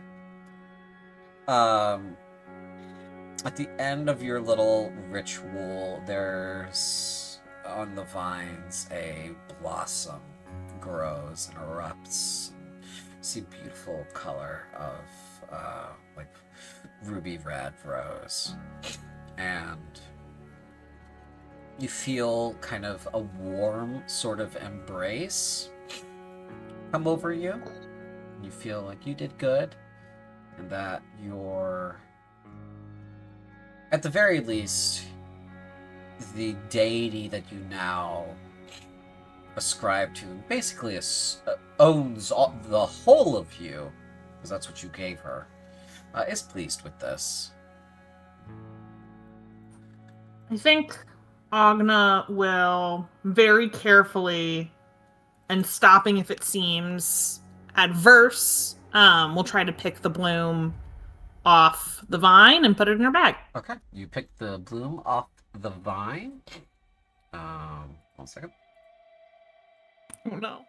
At the end of your little ritual, there's on the vines a blossom grows and erupts. You see beautiful color of like ruby red rose, and you feel kind of a warm sort of embrace come over you. You feel like you did good, and that you're, at the very least, the deity that you now ascribe to basically owns the whole of you, because that's what you gave her, is pleased with this. I think Agna will very carefully, and stopping if it seems adverse, will try to pick the bloom off the vine and put it in her bag. Okay, you pick the bloom off the vine. 1 second. Oh no.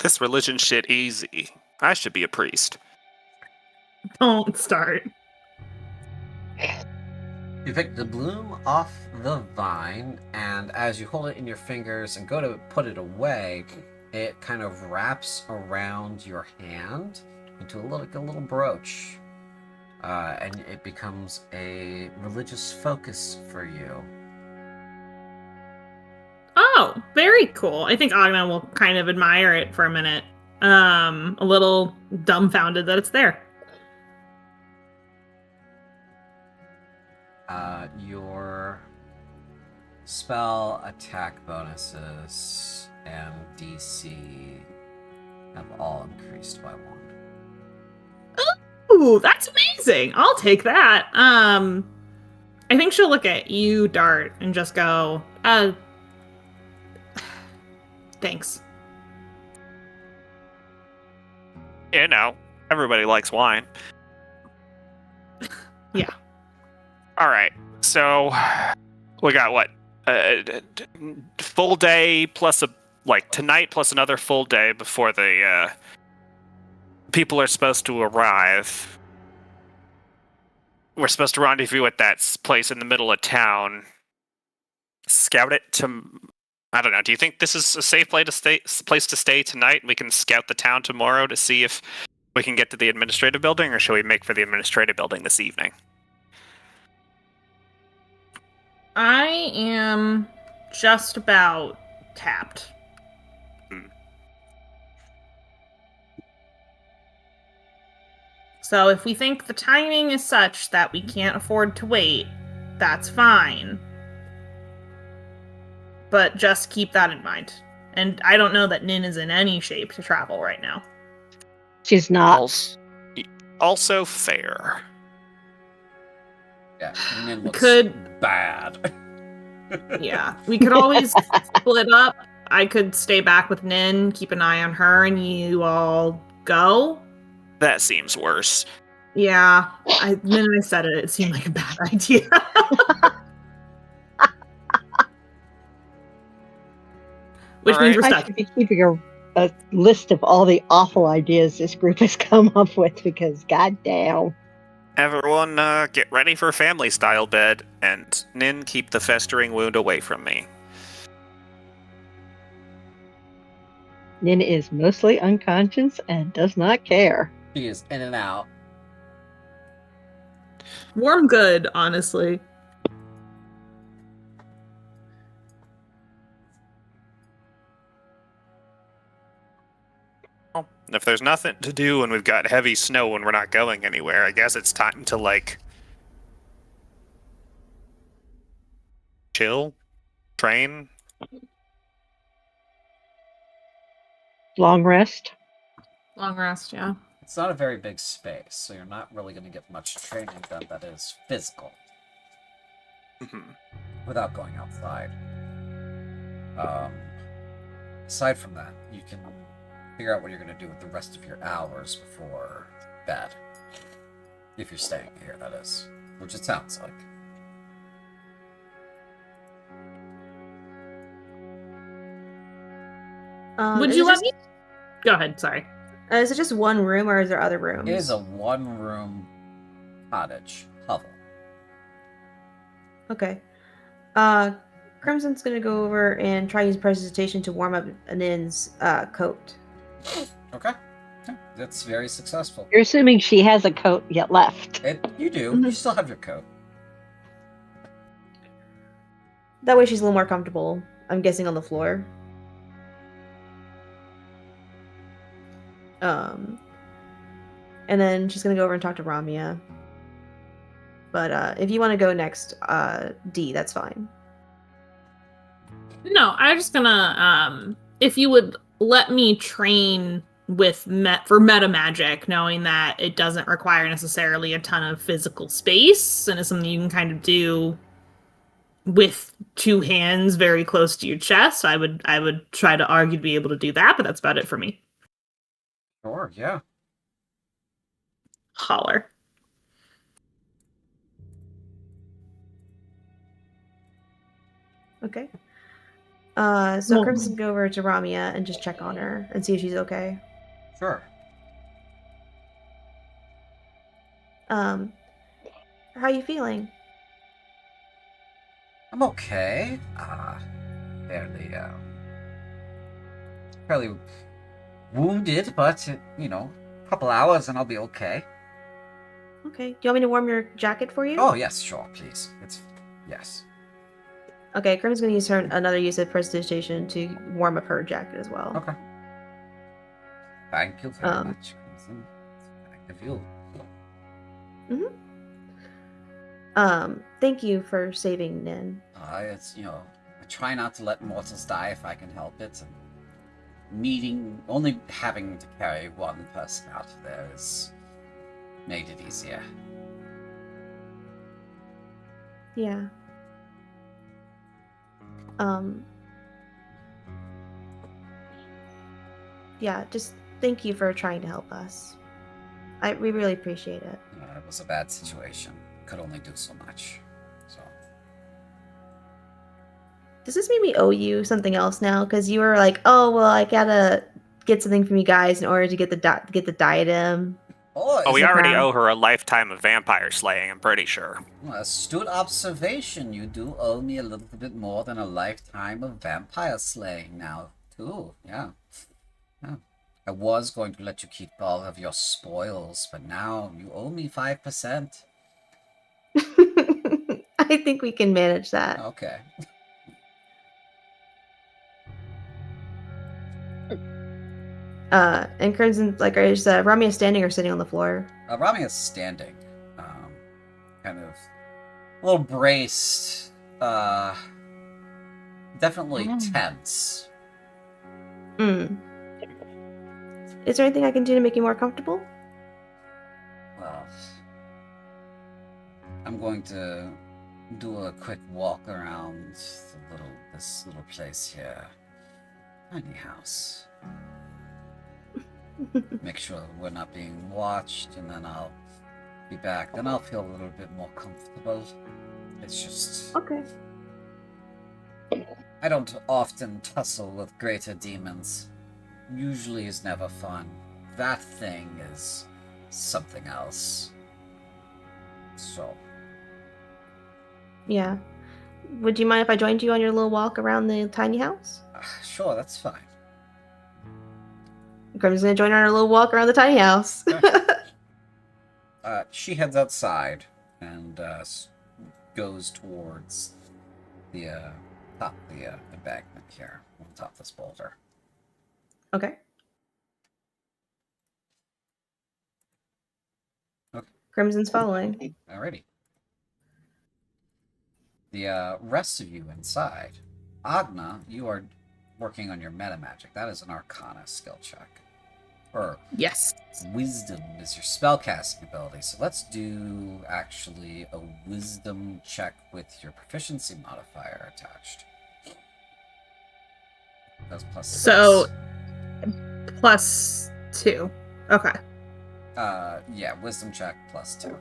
This religion shit easy. I should be a priest. Don't start. You pick the bloom off the vine, and as you hold it in your fingers and go to put it away, it kind of wraps around your hand into a little brooch, and it becomes a religious focus for you. Oh, very cool. I think Agna will kind of admire it for a minute. A little dumbfounded that it's there. Your spell attack bonuses and DC have all increased by 1. Ooh, that's amazing. I'll take that. I think she'll look at you, Dart, and just go, thanks. You know, everybody likes wine. Yeah. All right, so we got what? Full day plus tonight plus another full day before the people are supposed to arrive. We're supposed to rendezvous at that place in the middle of town. Scout it to, I don't know. Do you think this is a safe place to stay tonight? We can scout the town tomorrow to see if we can get to the administrative building, or should we make for the administrative building this evening? I am just about tapped. So if we think the timing is such that we can't afford to wait, that's fine. But just keep that in mind. And I don't know that Nin is in any shape to travel right now. She's not. Also fair. Yeah, Nin looks Could- bad. Yeah, we could always split up. I could stay back with Nin, keep an eye on her, and you all go. That seems worse. Yeah, the minute I said it seemed like a bad idea. Which All means right. we're I stuck. should be keeping a list of all the awful ideas this group has come up with because goddamn. Everyone, get ready for family style bed, and Nin, keep the festering wound away from me. Nina is mostly unconscious and does not care. She is in and out. Warm good, honestly. Well, if there's nothing to do and we've got heavy snow and we're not going anywhere, I guess it's time to, chill? Train? Long rest. Long rest, yeah. It's not a very big space, so you're not really going to get much training done that is physical Mhm. without going outside. Aside from that, you can figure out what you're going to do with the rest of your hours before bed. If you're staying here, that is. Which it sounds like. Would you let me? Go ahead, sorry. Is it just one room, or is there other rooms? It is a one-room cottage hovel. Okay. Crimson's gonna go over and try to use prestidigitation to warm up Nin's coat. Okay. Yeah, that's very successful. You're assuming she has a coat yet left. You do. Mhm. You still have your coat. That way she's a little more comfortable, I'm guessing, on the floor. And then she's gonna go over and talk to Ramya. But if you want to go next, D, that's fine. No, I'm just gonna if you would let me train with for meta magic, knowing that it doesn't require necessarily a ton of physical space and is something you can kind of do with two hands very close to your chest. I would try to argue to be able to do that, but that's about it for me. Sure, yeah. Holler. Okay. So Well- Crimson can go over to Ramya and just check on her and see if she's okay. Sure. How you feeling? I'm okay. Fairly wounded, but a couple hours and I'll be okay. Okay. Do you want me to warm your jacket for you? Oh yes, sure, please. Yes. Okay, Crimson's gonna use another use of prestidigitation to warm up her jacket as well. Okay. Thank you very Um, much, Crimson. Thank you. Thank you for saving Nin. I try not to let mortals die if I can help it. And only having to carry one person out of there has made it easier. Yeah. Yeah, just thank you for trying to help us. We really appreciate it. It was a bad situation. Could only do so much. So. Does this mean we owe you something else now? Because you were like, "Oh, well, I gotta get something from you guys in order to get the diadem." Oh, we Is it already crown? owe her a lifetime of vampire slaying, I'm pretty sure. Well, astute observation. You do owe me a little bit more than a lifetime of vampire slaying now, too. Yeah. I was going to let you keep all of your spoils, but now you owe me 5%. I think we can manage that. Okay. And Crimson, like, is Ramia standing or sitting on the floor? Rami is standing, kind of a little braced, definitely tense. Is there anything I can do to make you more comfortable? Well, I'm going to do a quick walk around this little place here. Tiny house. Make sure we're not being watched, and then I'll be back. Then I'll feel a little bit more comfortable. It's just... Okay. I don't often tussle with greater demons. Usually is never fun. That thing is something else. So... Yeah. Would you mind if I joined you on your little walk around the tiny house? Sure, that's fine. Crimson's gonna join her on her little walk around the tiny house. She heads outside and goes towards the top of the embankment here, on top of this boulder. Okay. Okay. Crimson's following. Alrighty. The rest of you inside. Agna, you are working on your meta magic. That is an Arcana skill check. Or Yes. Wisdom is your spellcasting ability. So let's do actually a Wisdom check with your proficiency modifier attached. That's plus 6. So +2. Okay. Yeah, Wisdom check +2.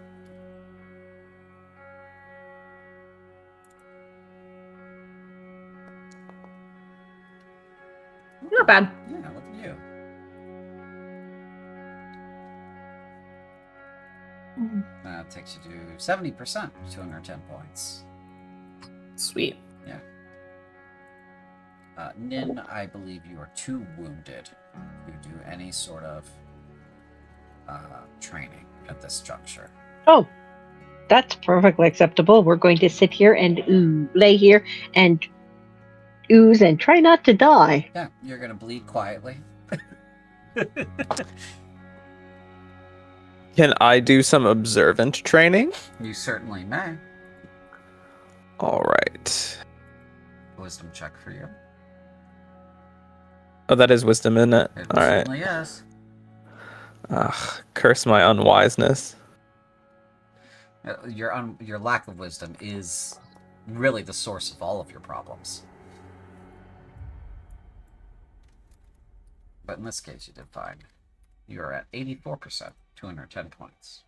Not bad. Yeah, look at you. That takes you to 70%, 210 points. Sweet. Yeah. Nin, I believe you are too wounded to do any sort of training at this juncture. Oh, that's perfectly acceptable. We're going to sit here and lay here and ooze and try not to die. Yeah, you're gonna bleed quietly. Can I do some observant training? You certainly may. All right. Wisdom check for you. Oh, that is wisdom, isn't it? It All right. certainly is. Ugh, curse my unwiseness. Your lack of wisdom is really the source of all of your problems. But in this case, you did fine. You're at 84%, 210 points.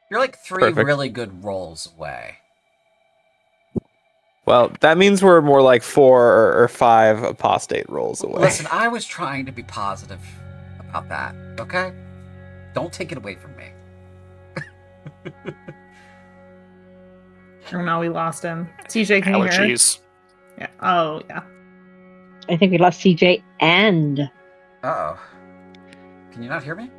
You're like 3 Perfect. really good rolls away. Well, that means we're more like 4 or 5 apostate rolls away. Listen, I was trying to be positive about that, okay? Don't take it away from me. Oh no, we lost him. TJ, can you hear? Allergies. Yeah. Oh yeah. I think we lost CJ and... Uh-oh. Can you not hear me?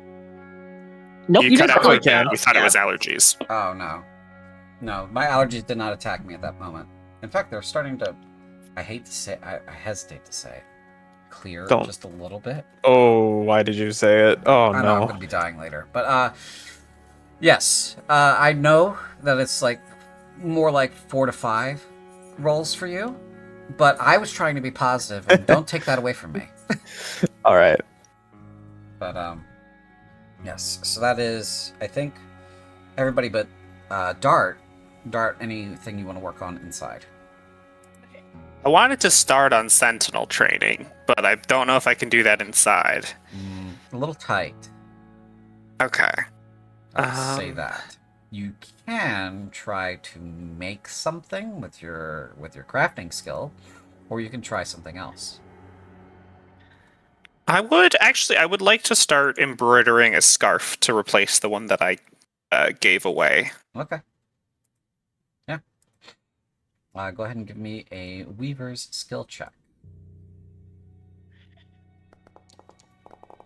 Nope. You cut just out cut like that. out. We thought it Yeah. was allergies. Oh, no. No, my allergies did not attack me at that moment. In fact, they're starting to... I hesitate to say clear Don't. just a little bit. Oh, why did you say it? Oh, I know I'm no. going to be dying later. But, yes. I know that it's, like, more like 4 to 5 rolls for you. But I was trying to be positive, and don't take that away from me. All right. But, yes. So that is, I think, everybody but Dart. Dart, anything you want to work on inside? I wanted to start on Sentinel training, but I don't know if I can do that inside. A little tight. Okay. I'll say that. You can try to make something with your crafting skill, or you can try something else. I would like to start embroidering a scarf to replace the one that I gave away. Okay. Yeah. Go ahead and give me a Weaver's skill check.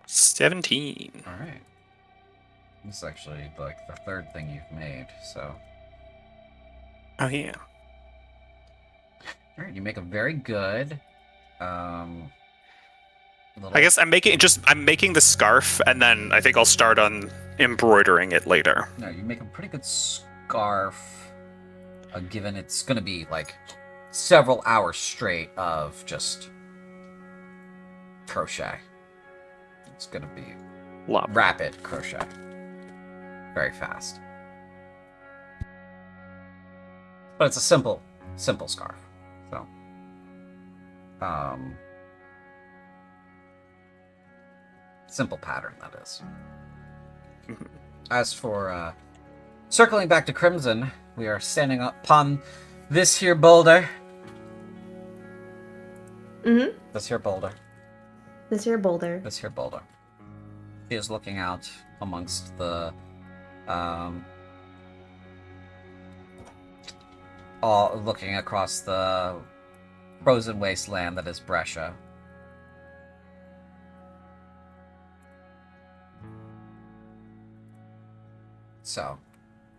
17. All right. This is actually like the 3rd thing you've made, so. Oh yeah. All right, you make a very good, little. I guess I'm making the scarf, and then I think I'll start on embroidering it later. No, you make a pretty good scarf. Given it's gonna be like several hours straight of just crochet. It's gonna be Love. rapid crochet, very fast. But it's a simple scarf. So, simple pattern, that is. As for circling back to Crimson, we are standing upon this here boulder. Mm-hmm. This here boulder. This here boulder. This here boulder. She is looking out amongst the all looking across the frozen wasteland that is Brescia. So,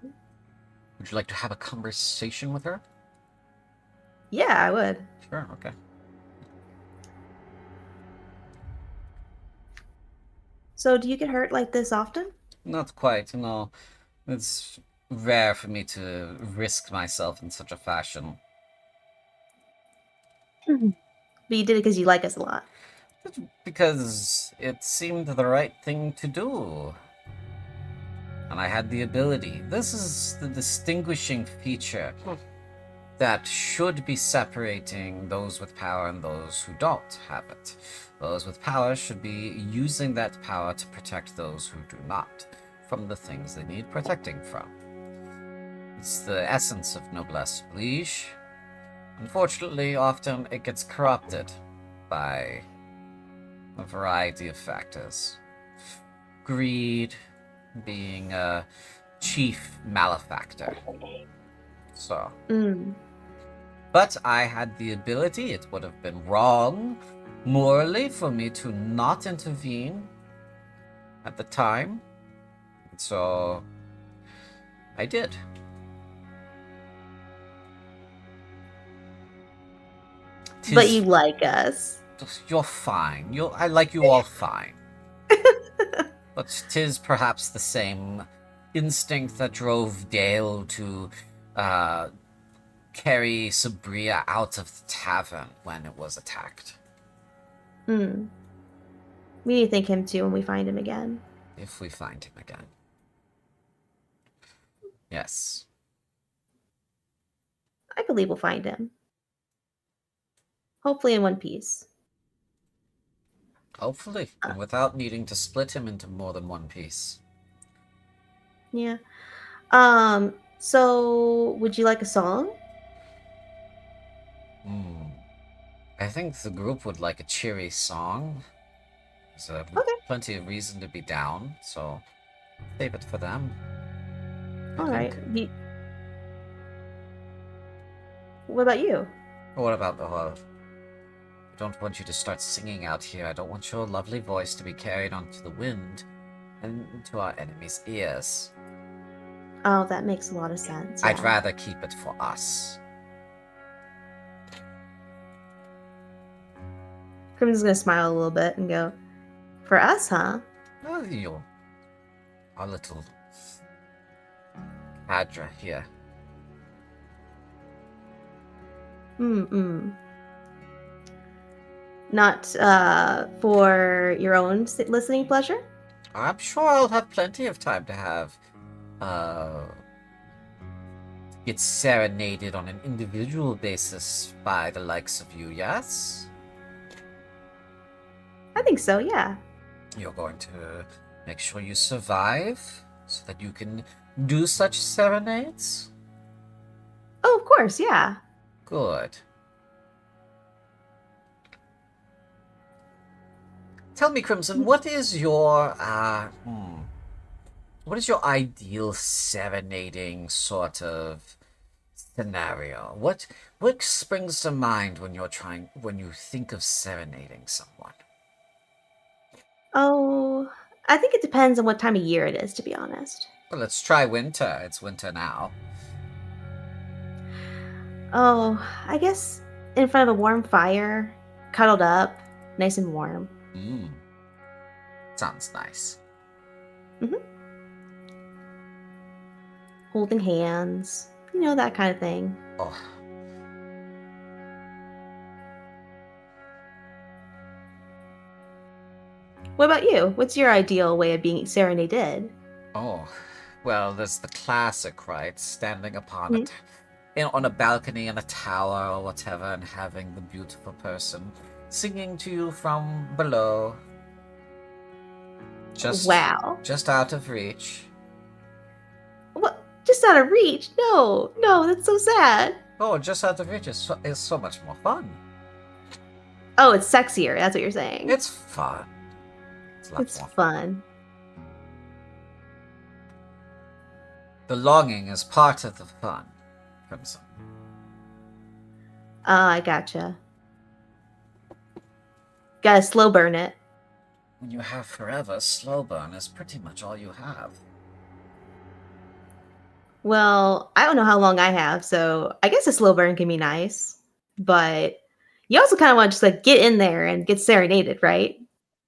would you like to have a conversation with her? Yeah, I would. Sure, okay. So, do you get hurt like this often? Not quite, no. It's rare for me to risk myself in such a fashion. But you did it because you like us a lot. Because it seemed the right thing to do. And I had the ability. This is the distinguishing feature that should be separating those with power and those who don't have it. Those with power should be using that power to protect those who do not from the things they need protecting from. It's the essence of noblesse oblige. Unfortunately, often it gets corrupted by a variety of factors. Greed being a chief malefactor. So. But I had the ability. It would have been wrong morally for me to not intervene at the time. So I did. But you like us. You're fine. I like you all fine. But 'tis perhaps the same instinct that drove Dale to carry Sabria out of the tavern when it was attacked. We need to thank him too when we find him again. If we find him again. Yes. I believe we'll find him. Hopefully in one piece. Hopefully, and without needing to split him into more than one piece. Yeah. So would you like a song? I think the group would like a cheery song. There's plenty of reason to be down, so save it for them. Alright. What about you? What about the whole... I don't want you to start singing out here. I don't want your lovely voice to be carried onto the wind and into our enemies' ears. Oh, that makes a lot of sense. I'd yeah. rather keep it for us. Crimson's gonna smile a little bit and go, "For us, huh?" Oh, you. Our little... Hadra here. Not for your own listening pleasure? I'm sure I'll have plenty of time to have, get serenaded on an individual basis by the likes of you, yes? I think so, yeah. You're going to make sure you survive so that you can do such serenades? Oh, of course, yeah. Good. Tell me, Crimson, what is your ideal serenading sort of scenario? What springs to mind when you think of serenading someone? Oh, I think it depends on what time of year it is, to be honest. Well, let's try winter. It's winter now. Oh, I guess in front of a warm fire, cuddled up, nice and warm. Mm. Sounds nice. Holding hands, you know, that kind of thing. Oh, What about you? What's your ideal way of being serenaded? oh. Well, there's the classic, right? Standing upon Mhm. on a balcony in a tower or whatever, and having the beautiful person singing to you from below, Wow. just out of reach. What? Just out of reach? No, no, that's so sad. Oh, just out of reach is so much more fun. Oh, it's sexier. That's what you're saying. It's fun. It's a lot It's more fun. The longing is part of the fun, Crimson. I gotcha. Gotta slow burn it. When you have forever, slow burn is pretty much all you have. Well, I don't know how long I have, so I guess a slow burn can be nice. But you also kind of want to just like get in there and get serenaded, right?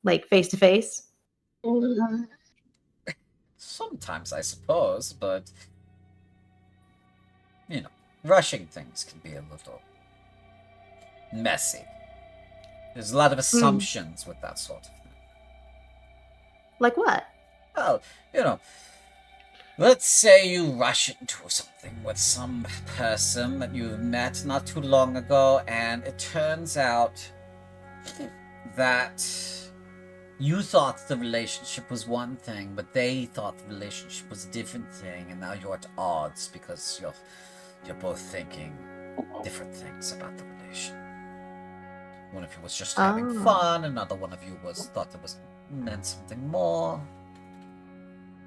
Like face to face. Sometimes, I suppose, but rushing things can be a little messy. There's a lot of assumptions with that sort of thing. Like what? Well, let's say you rush into something with some person that you've met not too long ago, and it turns out that you thought the relationship was one thing, but they thought the relationship was a different thing, and now you're at odds because you're both thinking different things about the relation. One of you was just having fun, another one of you thought it meant something more.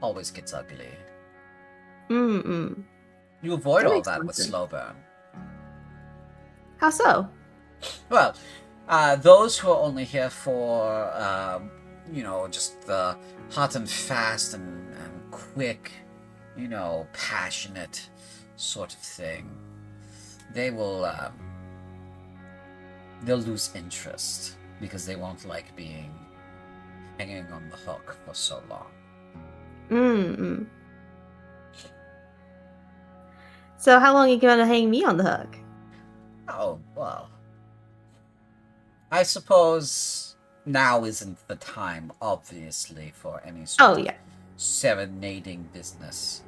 Always gets ugly. Mm-mm. You avoid That all makes that some with sense. slow burn. How so? Well, those who are only here for, just the hot and fast and quick, passionate sort of thing, they will, they'll lose interest because they won't like hanging on the hook for so long. Mm-mm. So how long are you gonna hang me on the hook? Oh, well. I suppose now isn't the time, obviously, for any sort of serenading business.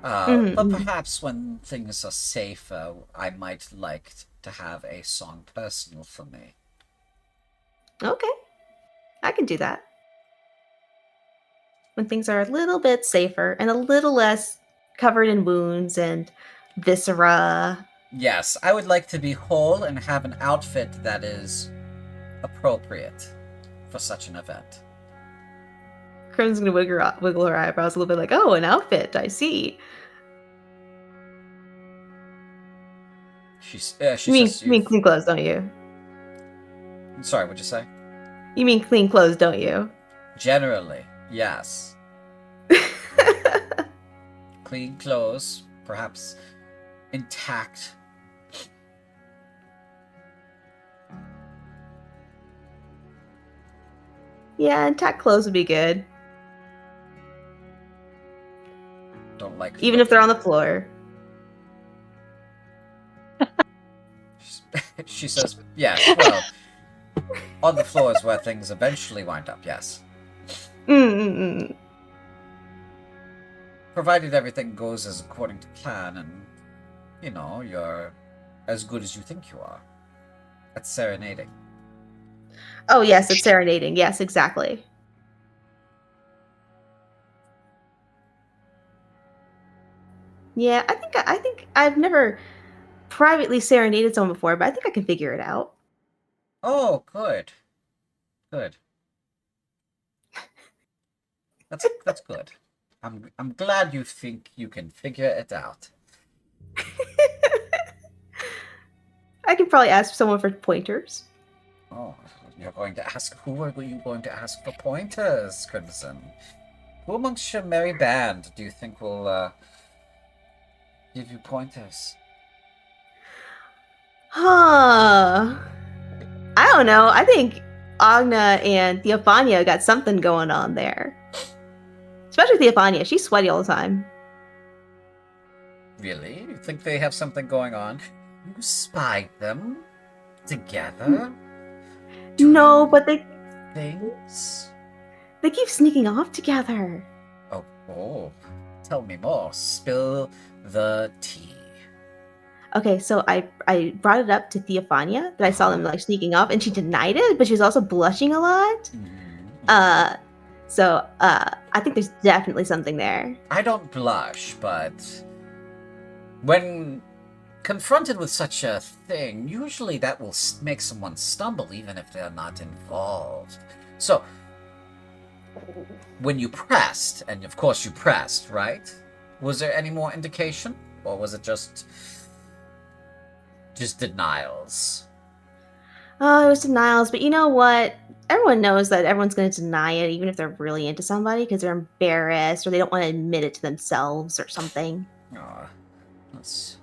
But perhaps when things are safer, I might like to have a song personal for me. Okay. I can do that. When things are a little bit safer and a little less covered in wounds and viscera. Yes, I would like to be whole and have an outfit that is appropriate for such an event. Crimson's gonna wiggle her eyebrows a little bit like, oh, an outfit, I see. She You says, mean clean clothes, don't you? Sorry, what'd you say? You mean clean clothes, don't you? Generally, yes. Clean clothes, perhaps intact. Yeah, intact clothes would be good. Don't like even if they're on the floor. She says, yes, well, on the floor is where things eventually wind up, yes. Mm-mm-mm. Provided everything goes as according to plan and, you're as good as you think you are. That's serenading. Oh, yes, it's serenading. Yes, exactly. Yeah, I think I've never privately serenaded someone before, but I think I can figure it out. Oh, good. Good. That's good. I'm glad you think you can figure it out. I can probably ask someone for pointers. Oh, you're going to ask? Who are you going to ask for pointers, Crimson? Who amongst your merry band do you think will give you pointers? Huh. I don't know. I think Agna and Theophania got something going on there. Especially Theophania. She's sweaty all the time. Really? You think they have something going on? You spied them together? No, but Things? they keep sneaking off together. Oh. Tell me more. Spill the tea. Okay, so I brought it up to Theophania that I saw them like sneaking off, and she denied it, but she was also blushing a lot. So I think there's definitely something there. I don't blush, but when confronted with such a thing, usually that will make someone stumble even if they're not involved. So, when you pressed, and of course you pressed, right? Was there any more indication? Or was it just denials? Oh, it was denials, but you know what? Everyone knows that everyone's going to deny it, even if they're really into somebody, because they're embarrassed or they don't want to admit it to themselves or something. Aw, that's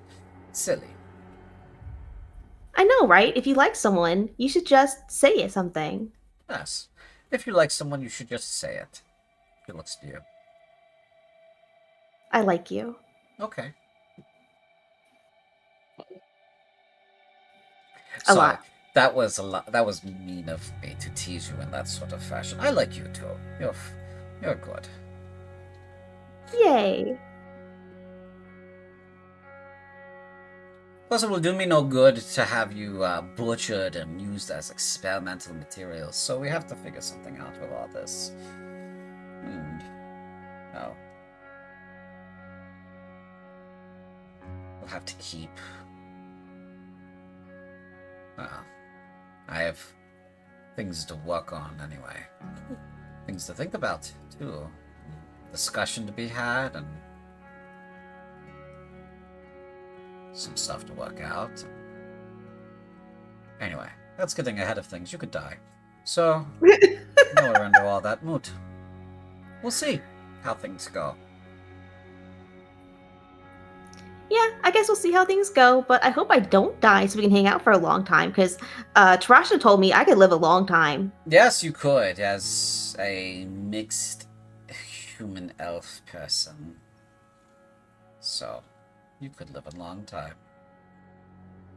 silly. I know, right? If you like someone, you should just say something. Yes. If you like someone, you should just say it. It looks to you. I like you. Okay. A lot. That was a lot. That was mean of me to tease you in that sort of fashion. I like you too. You're good. Yay. Plus, it will do me no good to have you butchered and used as experimental materials. So we have to figure something out with all this. Oh. We'll have to keep. I have things to work on anyway. Things to think about, too. Discussion to be had, and some stuff to work out. Anyway, that's getting ahead of things. You could die. So, now we're under all that moot. We'll see how things go. Yeah, I guess we'll see how things go, but I hope I don't die so we can hang out for a long time, because Tarasha told me I could live a long time. Yes, you could, as a mixed human-elf person. So, you could live a long time.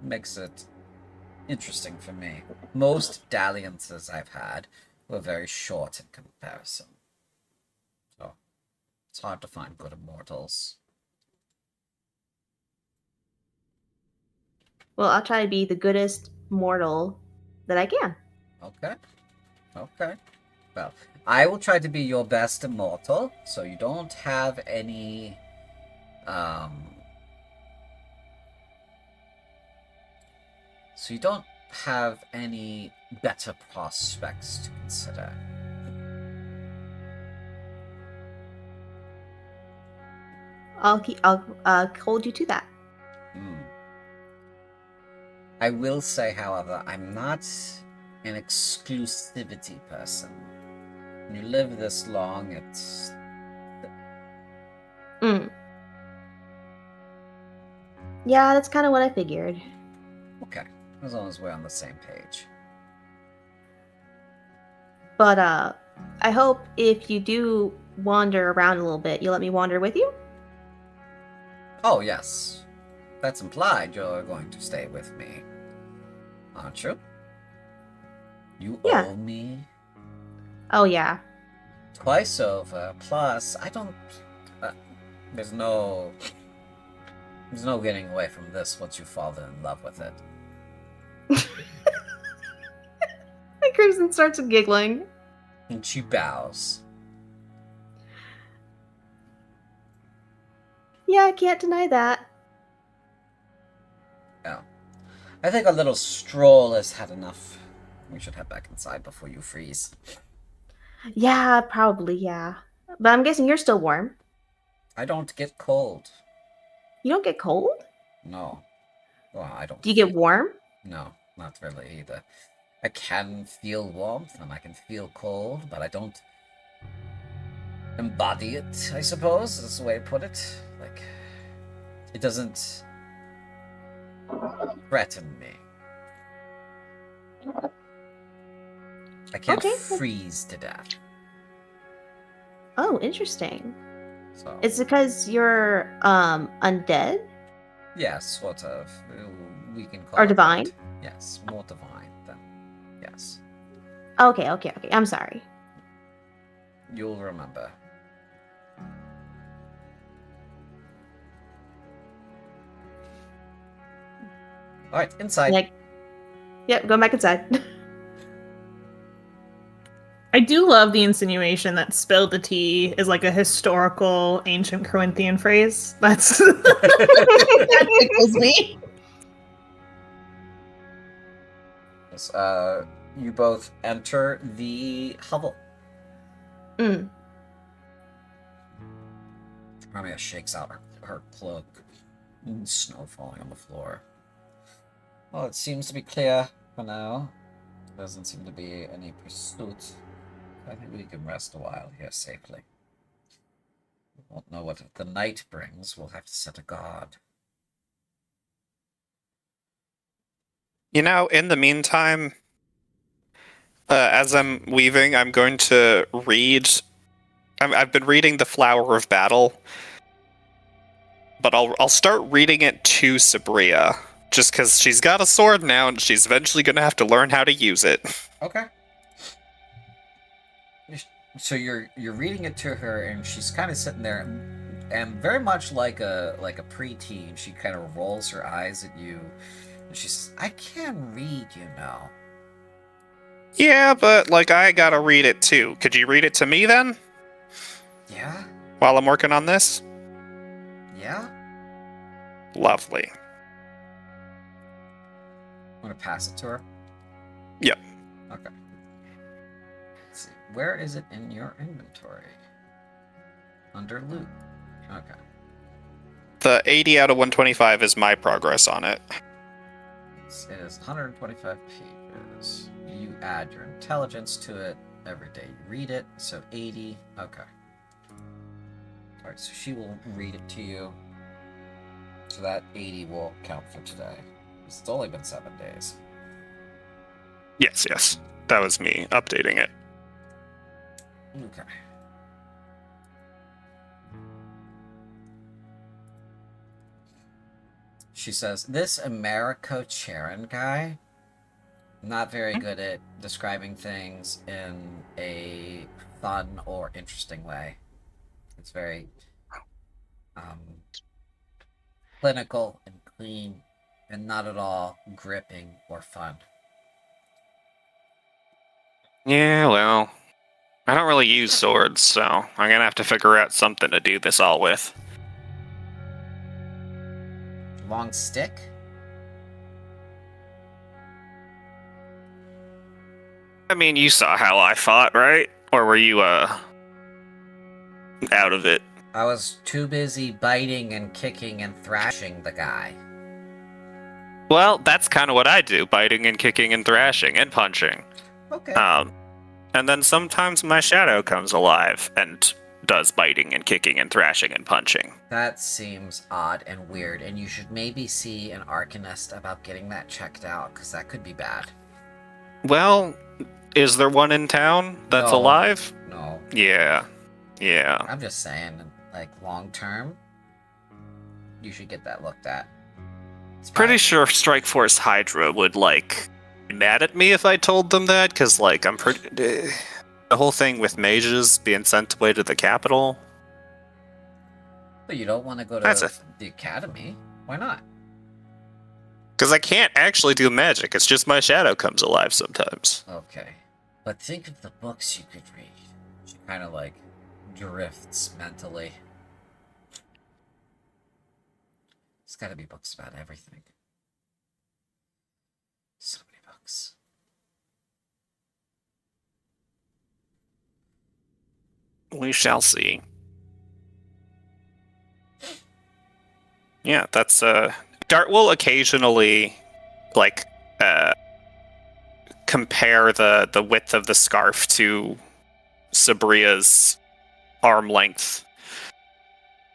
Makes it interesting for me. Most dalliances I've had were very short in comparison. So, it's hard to find good immortals. Well, I'll try to be the goodest mortal that I can. Okay. Well, I will try to be your best immortal, so you don't have any, so you don't have any better prospects to consider. I'll hold you to that. I will say, however, I'm not an exclusivity person. When you live this long, it's... Yeah, that's kind of what I figured. Okay, as long as we're on the same page. But I hope if you do wander around a little bit, you'll let me wander with you? Oh, yes. That's implied you're going to stay with me. Aren't you? You owe me? Oh, yeah. Twice over. Plus, I don't... there's no getting away from this once you fall in love with it. And Crimson starts giggling. And she bows. Yeah, I can't deny that. Oh. I think a little stroll has had enough. We should head back inside before you freeze. Yeah, probably, yeah. But I'm guessing you're still warm. I don't get cold. You don't get cold? No. Well, I don't. Do you get warm? No, not really either. I can feel warmth and I can feel cold, but I don't embody it, I suppose, is the way to put it. Like, it doesn't threaten me. I can't Okay. freeze to death. Oh, interesting. So It's because you're undead yes, sort of. We can call or it divine. that. Yes, more divine than yes. Okay. I'm sorry. You'll remember. All right, inside. Like, yep, go back inside. I do love the insinuation that "spill the tea" is like a historical ancient Corinthian phrase. That's that tickles me. Yes, you both enter the hovel. Mm. Ramia shakes out her cloak. Snow falling on the floor. Well, it seems to be clear for now. There doesn't seem to be any pursuit. I think we can rest a while here safely. We won't know what the night brings. We'll have to set a guard. You know, in the meantime, as I'm leaving, I'm going to read. I've been reading The Flower of Battle, but I'll start reading it to Sabria, just because she's got a sword now, and she's eventually going to have to learn how to use it. Okay. So you're reading it to her, and she's kind of sitting there, and very much like a preteen, she kind of rolls her eyes at you, and she says, "I can read, you know." Yeah, but like I gotta read it too. Could you read it to me then, Yeah, while I'm working on this? yeah. Lovely. Want to pass it to her? Yep. Okay. Let's see. Where is it in your inventory? Under loot. Okay. The 80 out of 125 is my progress on it. It is 125 pages. You add your intelligence to it every day you read it, so 80. Okay. Alright, so she will read it to you. So that 80 will count for today. It's only been 7 days. Yes. That was me updating it. Okay. She says, this Americo Charon guy, not very good at describing things in a fun or interesting way. It's very clinical and clean and not at all gripping or fun. Yeah, well, I don't really use swords, so I'm gonna have to figure out something to do this all with. Long stick? I mean, you saw how I fought, right? Or were you, out of it? I was too busy biting and kicking and thrashing the guy. Well, that's kind of what I do, biting and kicking and thrashing and punching. Okay. And then sometimes my shadow comes alive and does biting and kicking and thrashing and punching. That seems odd and weird, and you should maybe see an Arcanist about getting that checked out, because that could be bad. Well, is there one in town that's No. alive? No. Yeah. I'm just saying, like, long term, you should get that looked at. It's Pretty probably- sure Strikeforce Hydra would, like, be mad at me if I told them that, because, like, I'm pretty... the whole thing with mages being sent away to the capital. But you don't want to go to the academy. Why not? Because I can't actually do magic, it's just my shadow comes alive sometimes. Okay. But think of the books you could read. She kind of, like, drifts mentally. There's gotta be books about everything. So many books. We shall see. Yeah, that's Dart will occasionally like compare the width of the scarf to Sabria's arm length.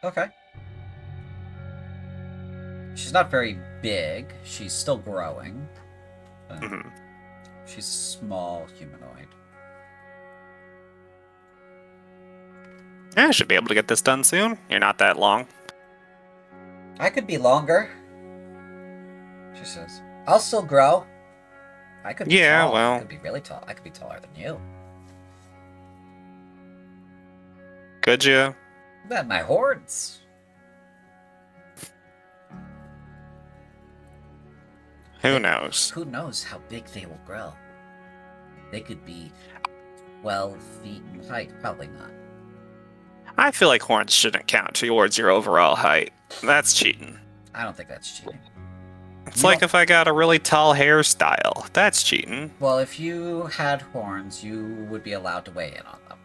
Okay. She's not very big. She's still growing. But Mhm. she's a small humanoid. Yeah, I should be able to get this done soon. You're not that long. I could be longer, she says. I'll still grow. I could be Yeah, tall. I well. could be really tall. I could be taller than you. Could you? Then my horns. Who knows? Who knows how big they will grow? They could be 12 feet in height. Probably not. I feel like horns shouldn't count towards your overall height. That's cheating. I don't think that's cheating. It's You like don't- if I got a really tall hairstyle. That's cheating. Well, if you had horns, you would be allowed to weigh in on them.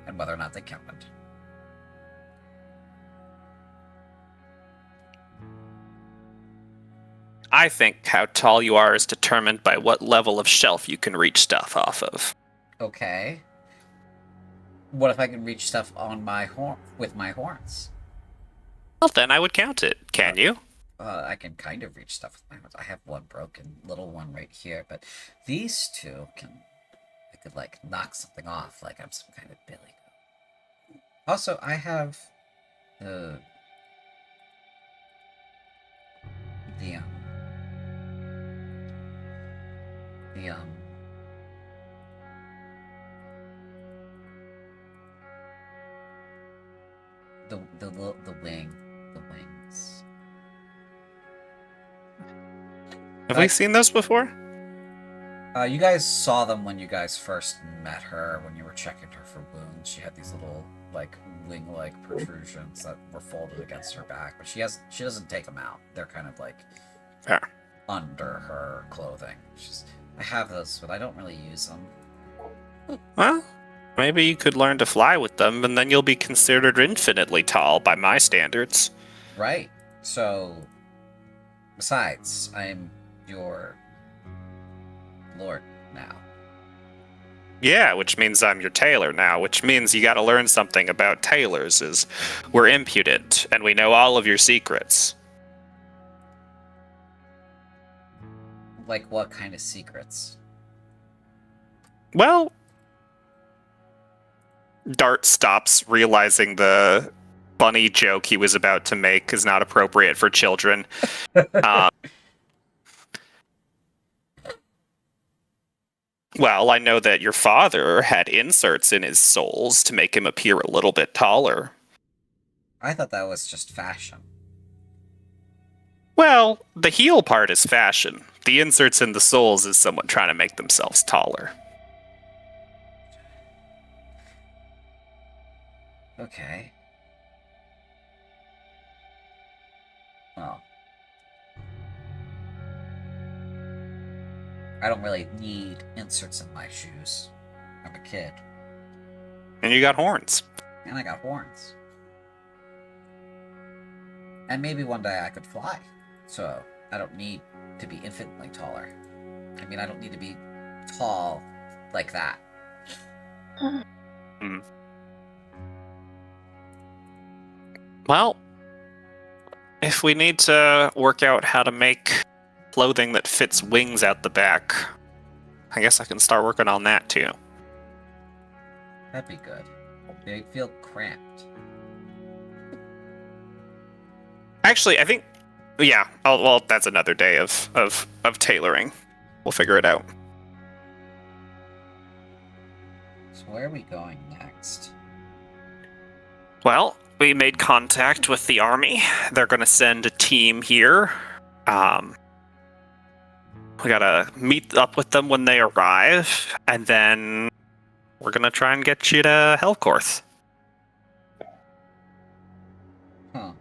And whether or not they counted. I think how tall you are is determined by what level of shelf you can reach stuff off of. Okay. What if I can reach stuff on my with my horns? Well, then I would count it. Can you? I can kind of reach stuff with my horns. I have one broken little one right here, but these two I could like knock something off like I'm some kind of billy goat. Also, I have the the um the um the wings. Have we seen those before? You guys saw them when you guys first met her, when you were checking her for wounds. She had these little, like, wing-like protrusions that were folded against her back, but she doesn't take them out. They're kind of like Ah. under her clothing. I have those, but I don't really use them. Well, maybe you could learn to fly with them, and then you'll be considered infinitely tall by my standards. Right. So, besides, I'm your lord now. Yeah, which means I'm your tailor now, which means you gotta learn something about tailors, is we're impudent, and we know all of your secrets. Like, what kind of secrets? Well, Dart stops, realizing the funny joke he was about to make is not appropriate for children. Well, I know that your father had inserts in his soles to make him appear a little bit taller. I thought that was just fashion. Well, the heel part is fashion. The inserts in the soles is someone trying to make themselves taller. Okay. Well. I don't really need inserts in my shoes. I'm a kid. And you got horns. And I got horns. And maybe one day I could fly. So I don't need to be infinitely taller. I mean, I don't need to be tall like that. Well, if we need to work out how to make clothing that fits wings out the back, I guess I can start working on that too. That'd be good. They feel cramped. Actually, I think, yeah. Well, that's another day of tailoring. We'll figure it out. So where are we going next? Well, we made contact with the army. They're going to send a team here. We gotta meet up with them when they arrive, and then we're gonna try and get you to Hellcorth. Huh.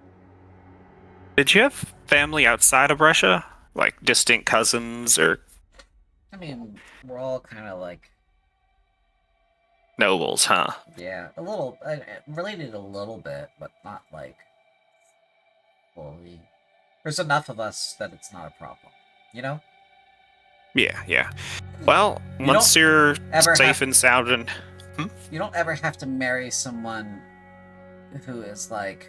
Did you have family outside of Russia? Like distant cousins or I mean, we're all kind of like, nobles, huh? yeah, a little, related a little bit, but not like fully. There's enough of us that it's not a problem, you know? Yeah. Well, You once don't you're ever safe have- and sound and... You don't ever have to marry someone who is like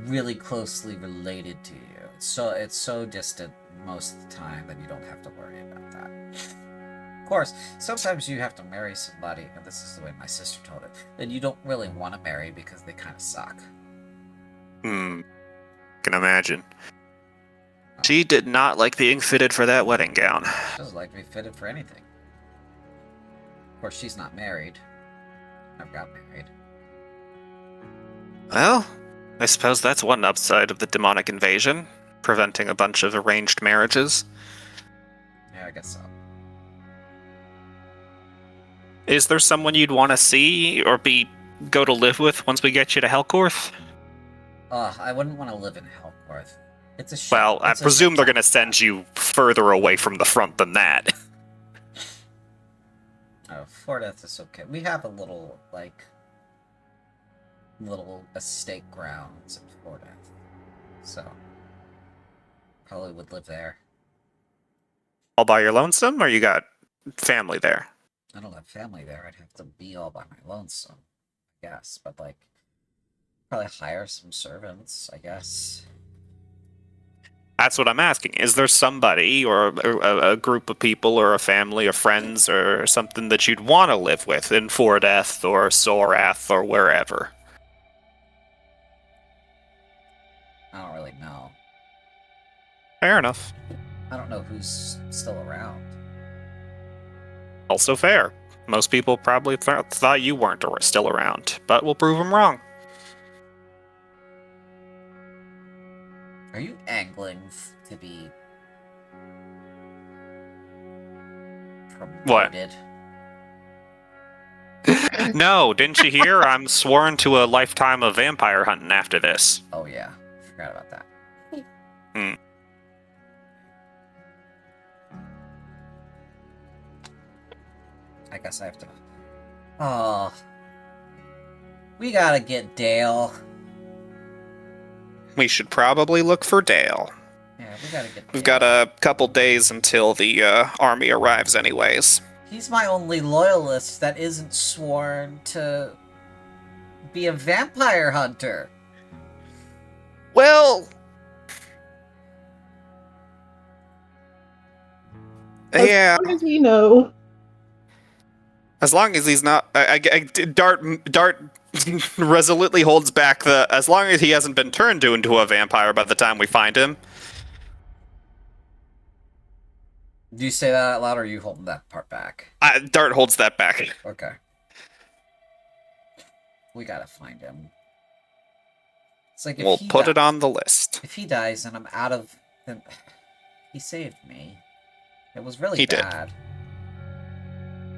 really closely related to you. It's so distant most of the time that you don't have to worry about that. course, sometimes you have to marry somebody, and this is the way my sister told it, that you don't really want to marry because they kind of suck. Can imagine. She did not like being fitted for that wedding gown. She doesn't like to be fitted for anything. Of course, she's not married. Never got married. Well, I suppose that's one upside of the demonic invasion, preventing a bunch of arranged marriages. Yeah, I guess so. Is there someone you'd want to see or go to live with once we get you to Helcorth? I wouldn't want to live in Hellcorth. It's a shit. Well, I presume they're going to send you further away from the front than that. Oh, Fordeath is okay. We have a little estate grounds in Fordeath. So, probably would live there. All by your lonesome, or you got family there? I don't have family there. I'd have to be all by my lonesome, I guess. But, probably hire some servants, I guess. That's what I'm asking. Is there somebody or a group of people or a family or friends or something that you'd want to live with in Fordeath or Sorath or wherever? I don't really know. Fair enough. I don't know who's still around. Also fair. Most people probably thought you weren't still around, but we'll prove them wrong. Are you angling to be promoted? What? No, didn't you hear? I'm sworn to a lifetime of vampire hunting after this. Oh yeah, forgot about that. I guess I have to... Oh. We gotta get Dale. We should probably look for Dale. Yeah, we gotta get Dale. We've got a couple days until the army arrives anyways. He's my only loyalist that isn't sworn to be a vampire hunter. Well... yeah. As long as you know. As long as he's not... Dart resolutely holds back the... As long as he hasn't been turned into a vampire by the time we find him. Do you say that out loud, or are you holding that part back? Dart holds that back. Okay. We gotta find him. It's like if We'll put it on the list. If he dies and I'm out of... Then he saved me. It was really He did. bad.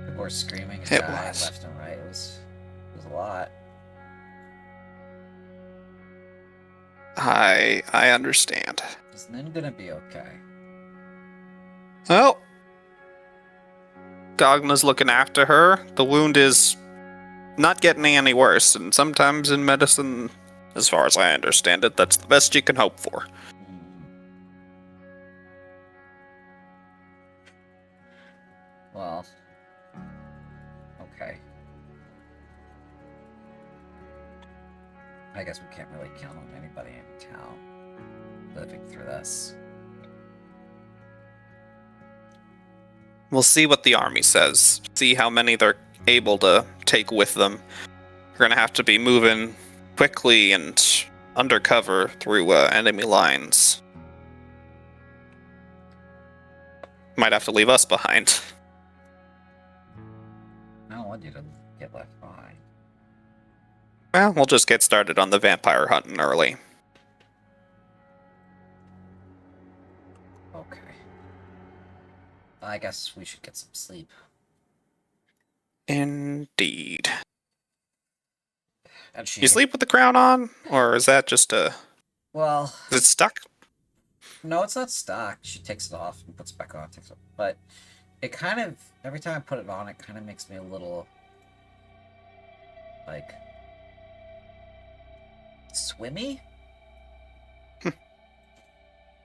People were screaming and It dying was. left and right. It was a lot. I understand. Is Nin gonna be okay? Well, Dogma's looking after her. The wound is not getting any worse, and sometimes in medicine, as far as I understand it, that's the best you can hope for. Well, okay. I guess we can't really count on anybody in town living through this. We'll see what the army says. See how many they're able to take with them. We're gonna have to be moving quickly and undercover through enemy lines. Might have to leave us behind. I don't want you to get left behind. Well, we'll just get started on the vampire hunting early. Okay. I guess we should get some sleep. Indeed. And she... You sleep with the crown on? Or is that just a... Well... Is it stuck? No, it's not stuck. She takes it off and puts it back on. Takes it. But it kind of... Every time I put it on, it kind of makes me a little... like... swimmy?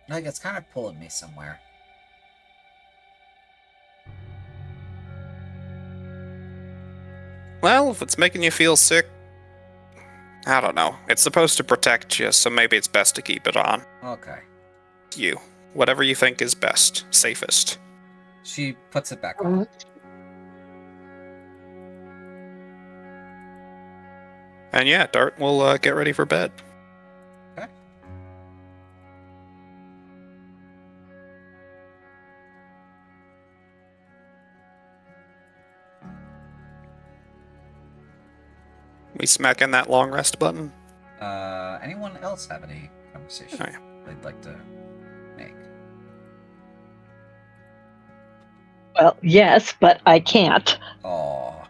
Like, it's kind of pulling me somewhere. Well, if it's making you feel sick, I don't know. It's supposed to protect you, so maybe it's best to keep it on. Okay. You. Whatever you think is best, safest. She puts it back on. And yeah, Dart will get ready for bed. Okay. We smack in that long rest button. Anyone else have any conversation Oh, yeah. they'd like to make? Well, yes, but I can't. Aw.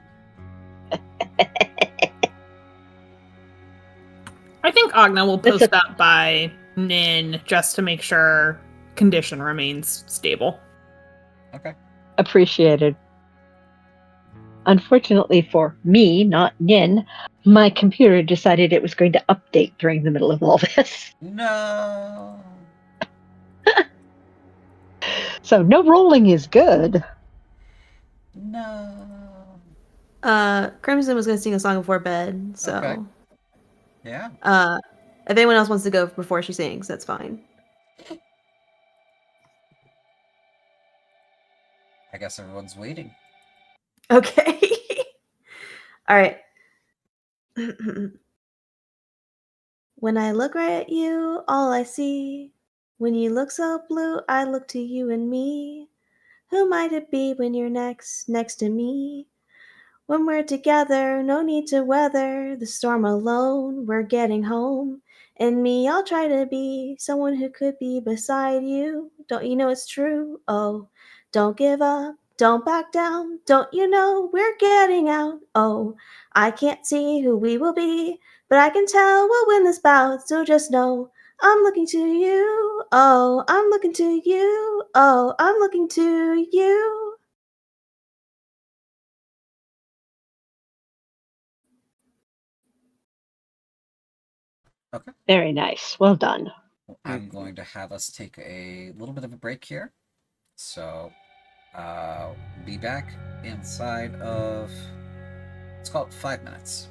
I think Agna will This post is- that by Nin just to make sure condition remains stable. Okay. Appreciated. Unfortunately for me, not Nin, my computer decided it was going to update during the middle of all this. No. So no rolling is good. No. Crimson was gonna sing a song before bed, so Okay. Yeah. if anyone else wants to go before she sings, that's fine. I guess everyone's waiting. Okay. All right. When I look right at you, all I see. When you look so blue, I look to you and me. Who might it be when you're next to me? When we're together, no need to weather the storm alone. We're getting home. And me, I'll try to be someone who could be beside you. Don't you know it's true? Oh, don't give up. Don't back down. Don't you know we're getting out? Oh, I can't see who we will be, but I can tell we'll win this bout. So just know I'm looking to you. Oh, I'm looking to you. Oh, I'm looking to you. Okay. Very nice. Well done. I'm going to have us take a little bit of a break here. So, be back inside of, let's call it 5 minutes.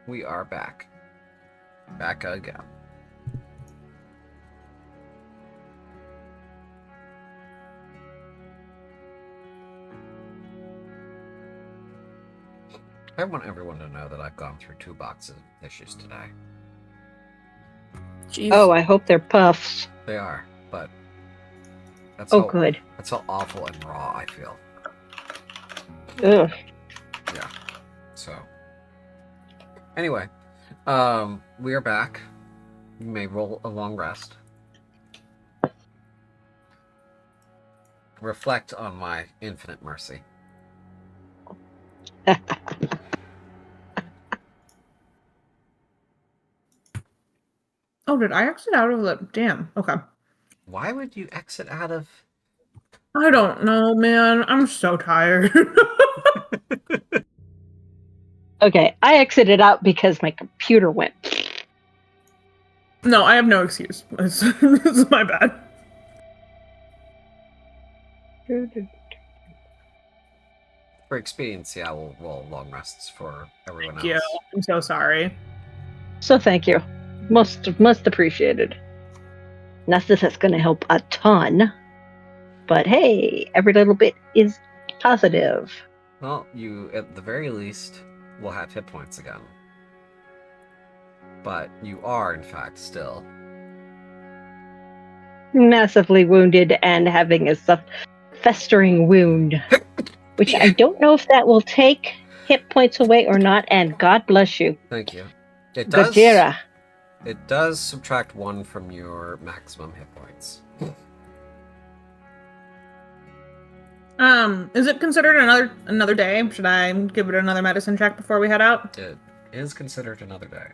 We are back. Back again. I want everyone to know that I've gone through 2 boxes of tissues today. Jeez. Oh, I hope they're puffs. They are, but that's Oh, how good. that's how awful and raw I feel. Ugh. Yeah. So anyway, we are back. You may roll a long rest. Reflect on my infinite mercy. Oh, did I exit out of the... Damn. Okay. Why would you exit out of... I don't know, man. I'm so tired. Okay, I exited out because my computer went. No, I have no excuse. It's my bad. For expediency, I will roll long rests for everyone Thank you. else. I'm so sorry. So thank you. Most appreciated. Not that that's going to help a ton, but hey, every little bit is positive. Well, you, at the very least, will have hit points again. But you are, in fact, still... Massively wounded and having a festering wound, which I don't know if that will take hit points away or not, and God bless you. Thank you. It does... Gajira. It does subtract 1 from your maximum hit points. Is it considered another day? Should I give it another medicine check before we head out? It is considered another day.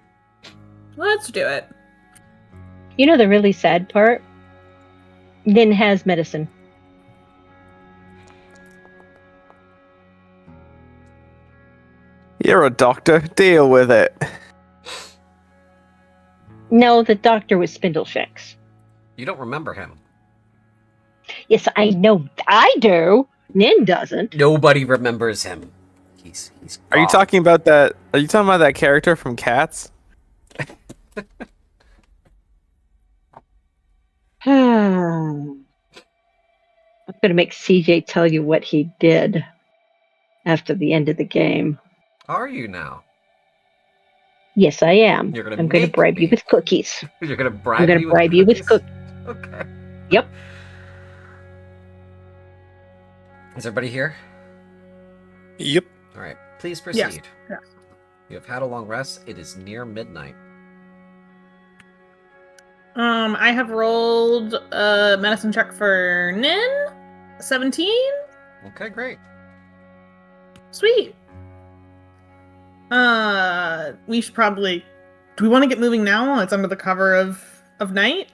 Let's do it. You know the really sad part? Nin has medicine. You're a doctor. Deal with it. No, the doctor was Spindleshanks. You don't remember him. Yes, I know I do. Nin doesn't. Nobody remembers him. He's Are you gone. talking about that? Are you talking about that character from Cats? I'm going to make CJ tell you what he did after the end of the game. Are you now? Yes, I am. You're gonna I'm going to make bribe me. you with cookies. You're gonna bribe I'm going me to with bribe you with cookies? cookies. Okay. Yep. Is everybody here? Yep. All right. Please proceed. Yes. You have had a long rest. It is near midnight. I have rolled a medicine check for Nin. 17. Okay, great. Sweet. We should probably... Do we want to get moving now? It's under the cover of night?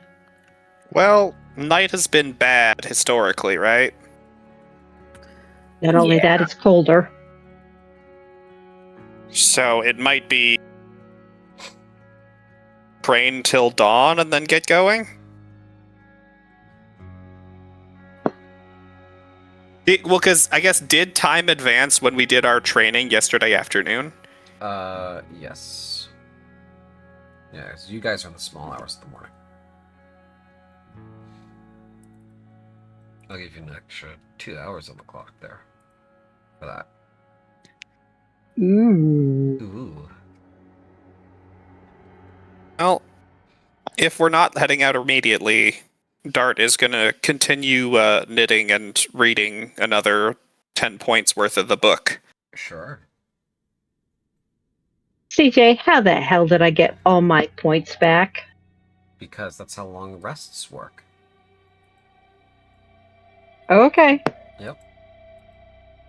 Well, night has been bad historically, right? Not only that, it's colder. So it might be train till dawn and then get going? Well, because I guess did time advance when we did our training yesterday afternoon? Yes. Yeah, so you guys are in the small hours of the morning. I'll give you an extra 2 hours on the clock there. For that. Ooh. Well, if we're not heading out immediately, Dart is going to continue knitting and reading another 10 points worth of the book. Sure. CJ, how the hell did I get all my points back? Because that's how long rests work. Okay. Yep.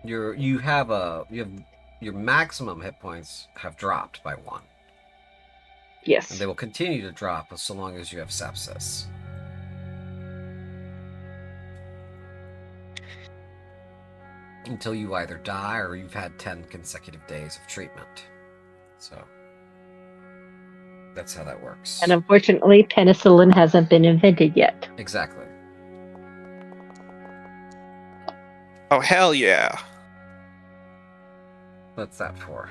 You have your maximum hit points have dropped by 1. Yes. And they will continue to drop so long as you have sepsis. Until you either die or you've had 10 consecutive days of treatment. So that's how that works. And unfortunately, penicillin hasn't been invented yet. Exactly. Oh, hell yeah. What's that for?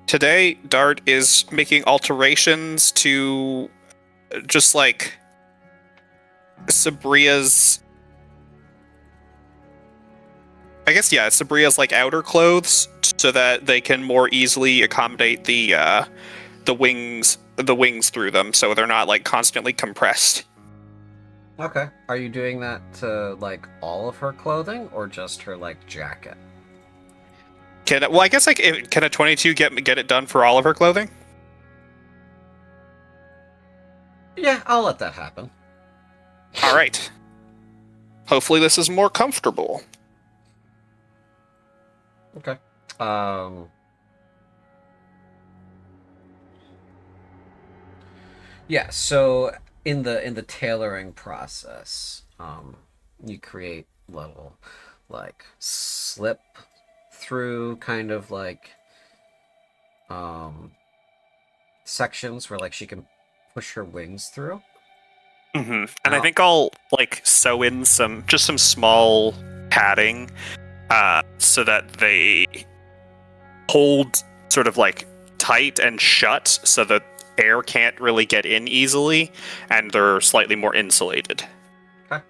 Today, Dart is making alterations to just like Sabria's. I guess yeah, Sabria's like outer clothes, so that they can more easily accommodate the wings through them, so they're not like constantly compressed. Okay. Are you doing that to like all of her clothing or just her like jacket? Well, I guess like can a 22 get it done for all of her clothing? Yeah, I'll let that happen. All right. Hopefully, this is more comfortable. Okay. Yeah, so in the tailoring process, you create little like slip through kind of like sections where like she can push her wings through. Mm-hmm. And I think I'll like sew in some small padding, so that they hold sort of like tight and shut, so that air can't really get in easily, and they're slightly more insulated. Okay.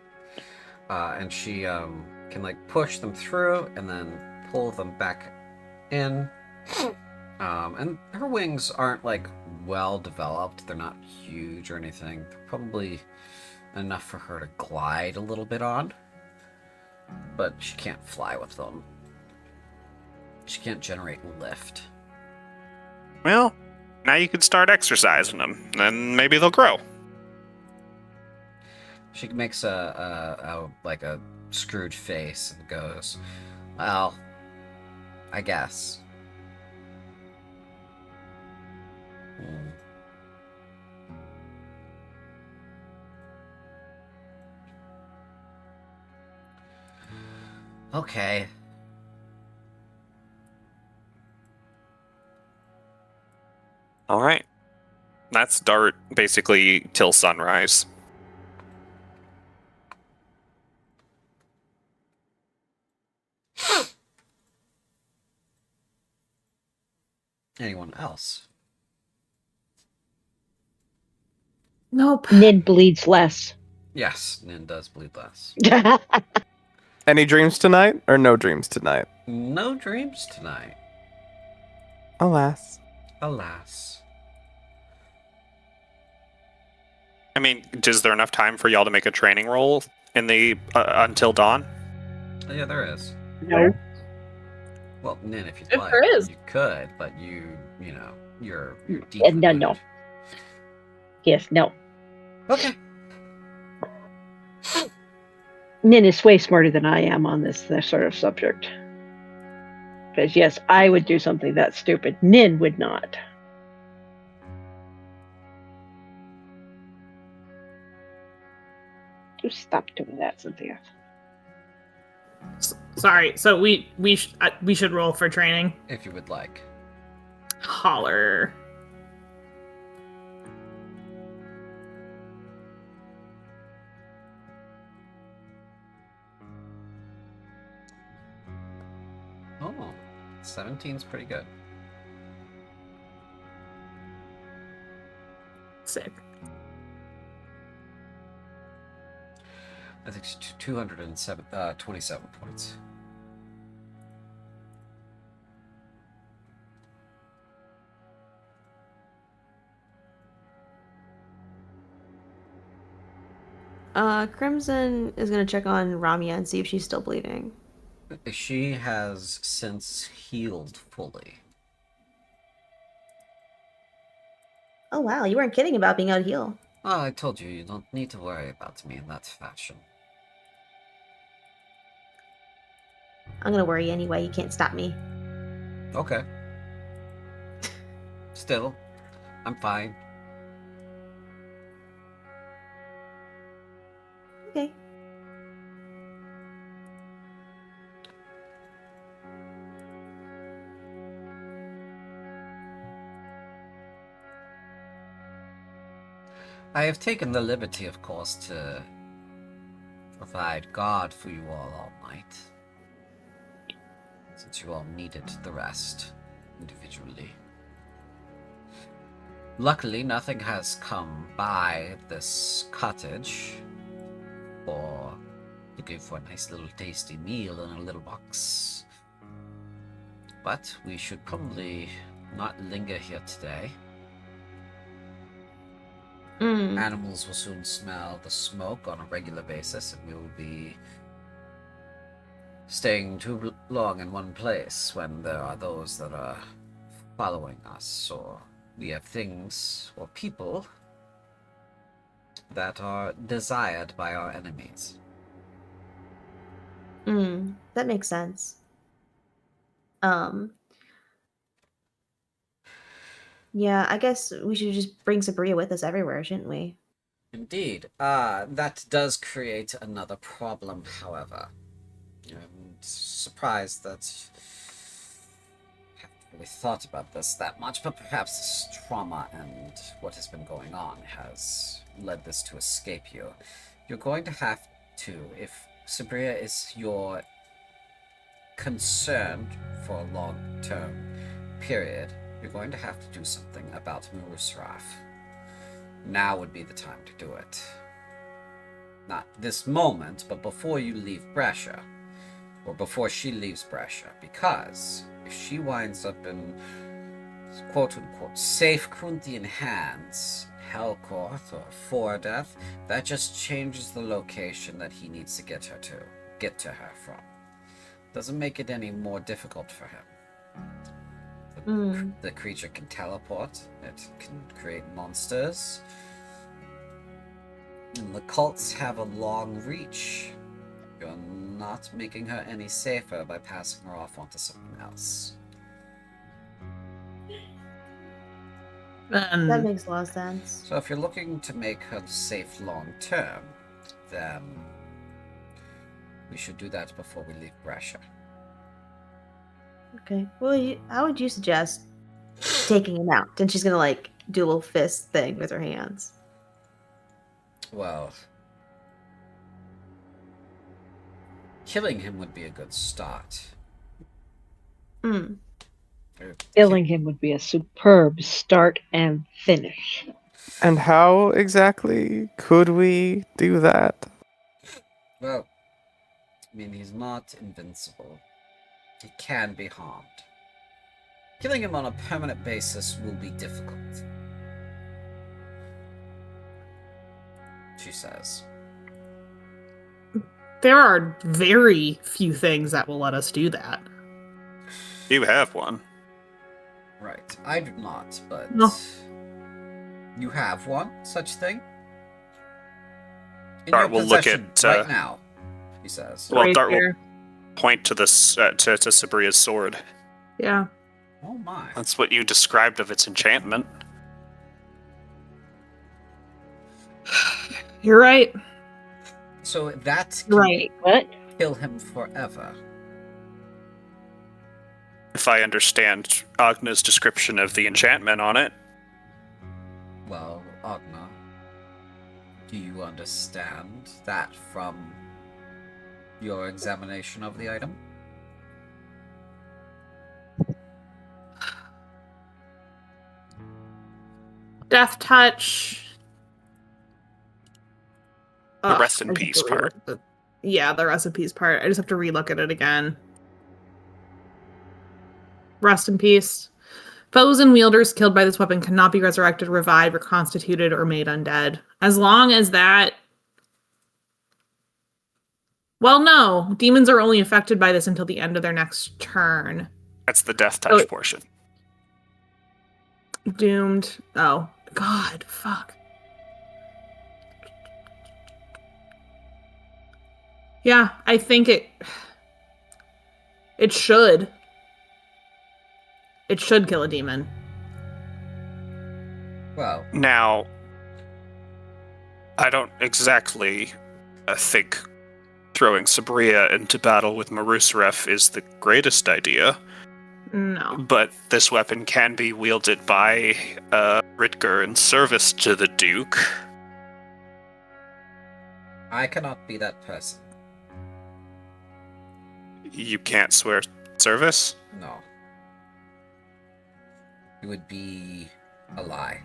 And she can like push them through and then pull them back in. And her wings aren't like well developed. They're not huge or anything. They're probably enough for her to glide a little bit on. But she can't fly with them. She can't generate lift. Well, now you can start exercising them, and maybe they'll grow. She makes a like a screwed face and goes, "Well, I guess." Hmm. Okay. All right. That's Dart basically till sunrise. Anyone else? Nope. Nin bleeds less. Yes, Nin does bleed less. Any dreams tonight or no dreams tonight? No dreams tonight. Alas. Alas. I mean, is there enough time for y'all to make a training roll in the until dawn? Yeah, there is. No. Well, Nin, if you'd If like, there is. you could, but you know, you're deep. No. Yes, no. Okay. Nin is way smarter than I am on this sort of subject. Because yes, I would do something that stupid. Nin would not. Just stop doing that, Cynthia. Sorry. So we should roll for training. If you would like. Holler. Oh, 17's pretty good. Sick. I think it's 27 points. Crimson is gonna check on Ramya and see if she's still bleeding. She has since healed fully. Oh wow, you weren't kidding about being out of heal. Oh, I told you, you don't need to worry about me in that fashion. I'm gonna worry anyway, you can't stop me. Okay. Still, I'm fine. Okay. I have taken the liberty, of course, to provide guard for you all night, since you all needed the rest individually. Luckily, nothing has come by this cottage for looking for a nice little tasty meal in a little box. But we should probably not linger here today. Animals will soon smell the smoke on a regular basis, and we will be staying too long in one place when there are those that are following us, or we have things or people that are desired by our enemies. That makes sense. Yeah, I guess we should just bring Sabria with us everywhere, shouldn't we? Indeed. That does create another problem, however. I'm surprised that I haven't really thought about this that much, but perhaps this trauma and what has been going on has led this to escape you. You're going to have to, if Sabria is your concern for a long-term period, you're going to have to do something about Murusraf. Now would be the time to do it. Not this moment, but before you leave Brescia. Or before she leaves Brescia. Because if she winds up in quote-unquote safe Kuntian hands, Hellcourt or Fordeath, that just changes the location that he needs to get to her from. Doesn't make it any more difficult for him. The creature can teleport, it can create monsters, and the cults have a long reach. You're not making her any safer by passing her off onto someone else. That makes a lot of sense. So if you're looking to make her safe long term, then we should do that before we leave Brescia. Okay. Well, how would you suggest taking him out? And she's gonna do a little fist thing with her hands. Well, killing him would be a good start. Killing him would be a superb start and finish. And how exactly could we do that? Well, I mean, he's not invincible. He can be harmed. Killing him on a permanent basis will be difficult, she says. There are very few things that will let us do that. You have one. Right. I do not, but... No. You have one such thing? In Dart your will look possession at, right now, he says. Well, Right Dart will there. point to this to Sabria's sword. Yeah. Oh my. That's what you described of its enchantment. You're right. So that can Right. What? kill him forever. If I understand Agna's description of the enchantment on it. Well, Agna, do you understand that from your examination of the item? Death touch. The rest in I just peace have to part. relook at yeah, the rest in peace part. I just have to relook at it again. Rest in peace. Foes and wielders killed by this weapon cannot be resurrected, revived, reconstituted, or made undead. As long as that... Well, no. Demons are only affected by this until the end of their next turn. That's the death touch portion. Doomed. Oh, God. Fuck. Yeah, I think it should. It should kill a demon. Well, Now, I don't exactly think throwing Sabria into battle with Marusref is the greatest idea, No. but this weapon can be wielded by Ritger in service to the Duke. I cannot be that person. You can't swear service? No. It would be a lie.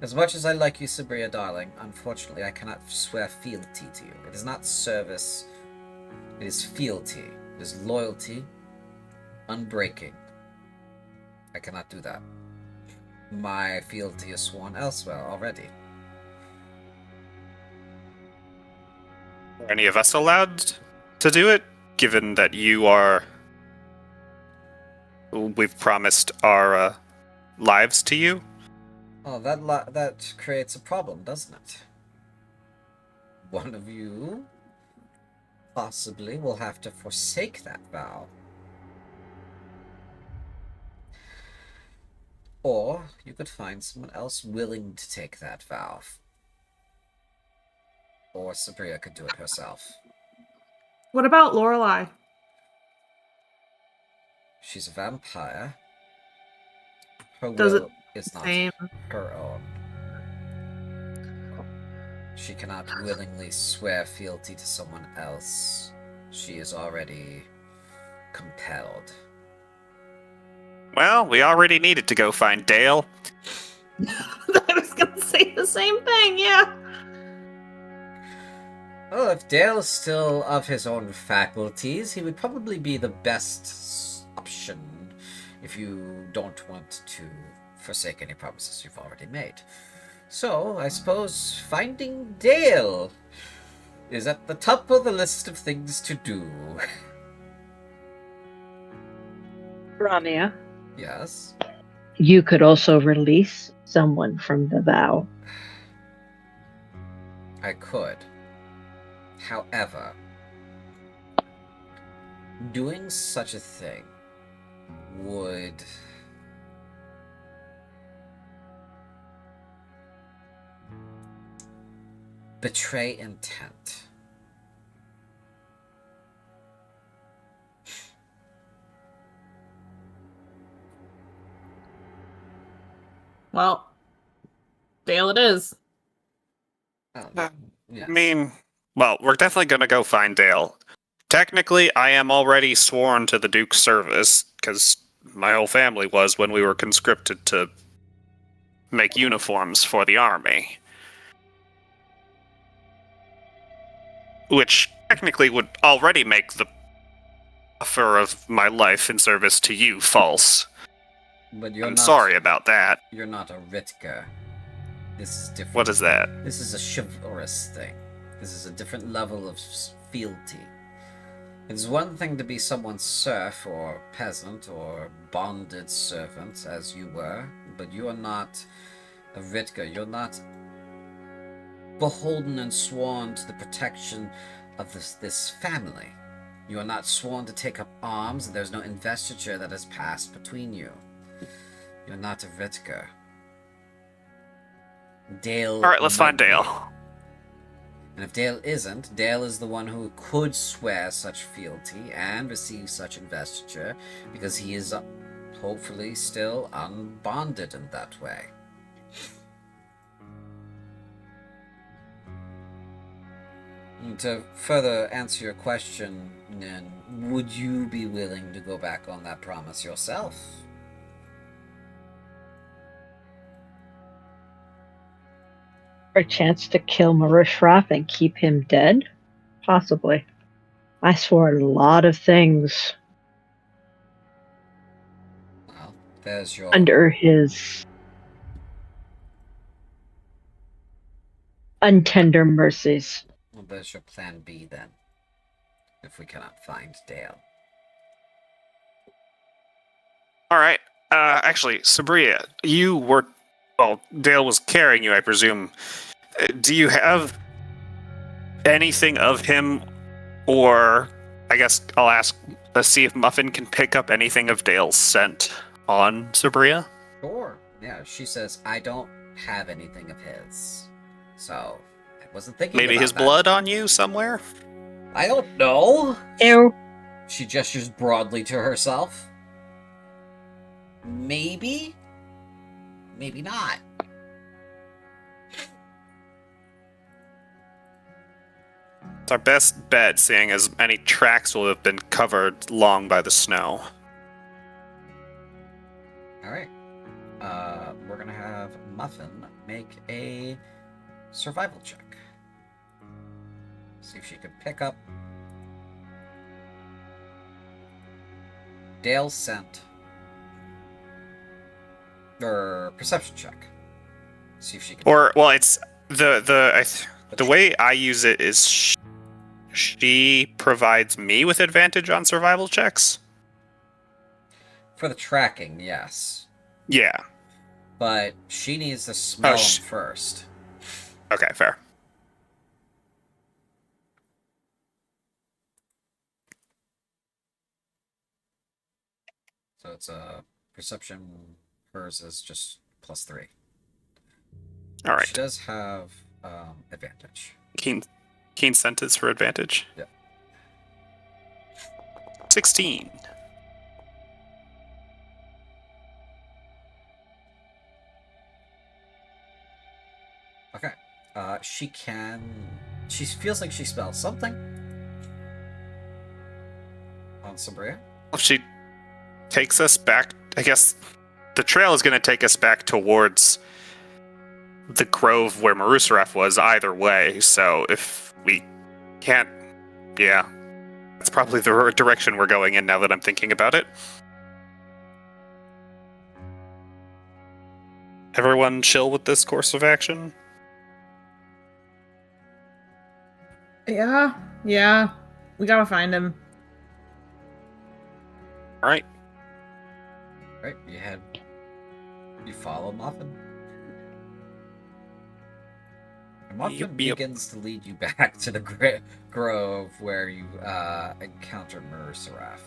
As much as I like you, Sabria, darling, unfortunately I cannot swear fealty to you. It is not service, it is fealty. It is loyalty, unbreaking. I cannot do that. My fealty is sworn elsewhere already. Are any of us allowed to do it, given that you are... We've promised our lives to you? Oh, that creates a problem, doesn't it? One of you possibly will have to forsake that vow. Or you could find someone else willing to take that vow. Or Sabria could do it herself. What about Lorelai? She's a vampire. Her Does it will is not same? her own. She cannot willingly swear fealty to someone else. She is already compelled. Well, we already needed to go find Dale. I was gonna say the same thing, yeah. Well, if Dale is still of his own faculties, he would probably be the best option if you don't want to forsake any promises you've already made. So, I suppose finding Dale is at the top of the list of things to do. Ramia, Yes? you could also release someone from the vow. I could. However, doing such a thing would betray intent. Well, Dale it is. Yes. I mean, well, we're definitely going to go find Dale. Technically, I am already sworn to the Duke's service, because my whole family was when we were conscripted to make uniforms for the army. Which technically would already make the offer of my life in service to you false. But you're I'm not, sorry about that. You're not a Ritka. This is different. What is that? This is a chivalrous thing. This is a different level of fealty. It's one thing to be someone's serf or peasant or bonded servant, as you were, but you are not a Ritka. You're not beholden and sworn to the protection of this family. You are not sworn to take up arms, and there's no investiture that has passed between you. You're not a Ritka. Dale. Alright, let's find might be. Dale. And if Dale isn't, Dale is the one who could swear such fealty and receive such investiture, because he is hopefully still unbonded in that way. And to further answer your question, Nin, would you be willing to go back on that promise yourself? For a chance to kill Marishrath and keep him dead? Possibly. I swore a lot of things Well, there's your... under his untender mercies. Well, there's your plan B then. If we cannot find Dale. Alright, actually, Sabria, you were... Well, Dale was carrying you, I presume. Do you have anything of him, or I guess I'll ask, see if Muffin can pick up anything of Dale's scent on Sabria? Sure. Yeah, she says, I don't have anything of his. So, I wasn't thinking Maybe about his that. blood on you somewhere? I don't know. Ew. She gestures broadly to herself. Maybe? Maybe not. It's our best bet, seeing as any tracks will have been covered long by the snow. Alright. We're gonna have Muffin make a survival check. See if she can pick up Dale's scent. Or perception check. See if she can. Or well, it's the way I use it is she provides me with advantage on survival checks. For the tracking, yes. Yeah. But she needs to smell Oh, them first. Okay, fair. So it's a perception. Hers is just +3. All right. She does have advantage. Keen scent is for advantage. Yep. 16. Okay. She feels like she smells something on Sabria. If she takes us back, I guess the trail is going to take us back towards the grove where Marusaref was either way. So if we can't, yeah, that's probably the direction we're going in now that I'm thinking about it. Everyone chill with this course of action? Yeah. We gotta find him. All right. Right? You follow Muffin. And Muffin Yep. begins to lead you back to the grove where you encountered Marusaraf.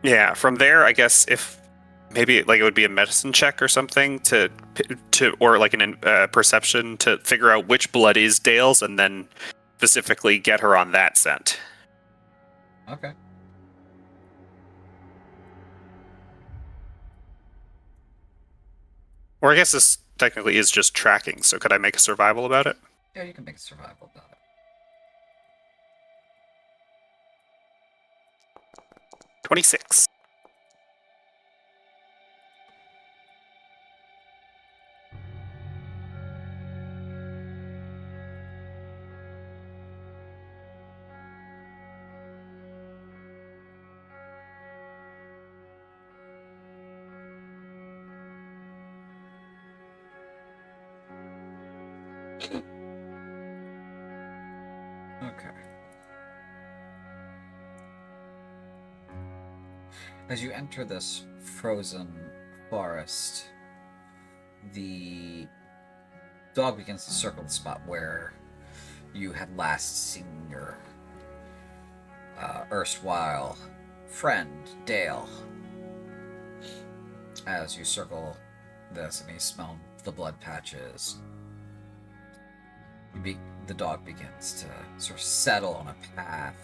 Yeah, from there, I guess if maybe like it would be a medicine check or something to or like an perception to figure out which blood is Dale's and then specifically get her on that scent. Okay. Or I guess this technically is just tracking, so could I make a survival about it? Yeah, you can make a survival about it. 26. Okay. As you enter this frozen forest, the dog begins to circle the spot where you had last seen your erstwhile friend, Dale. As you circle this and you smell the blood patches, the dog begins to sort of settle on a path.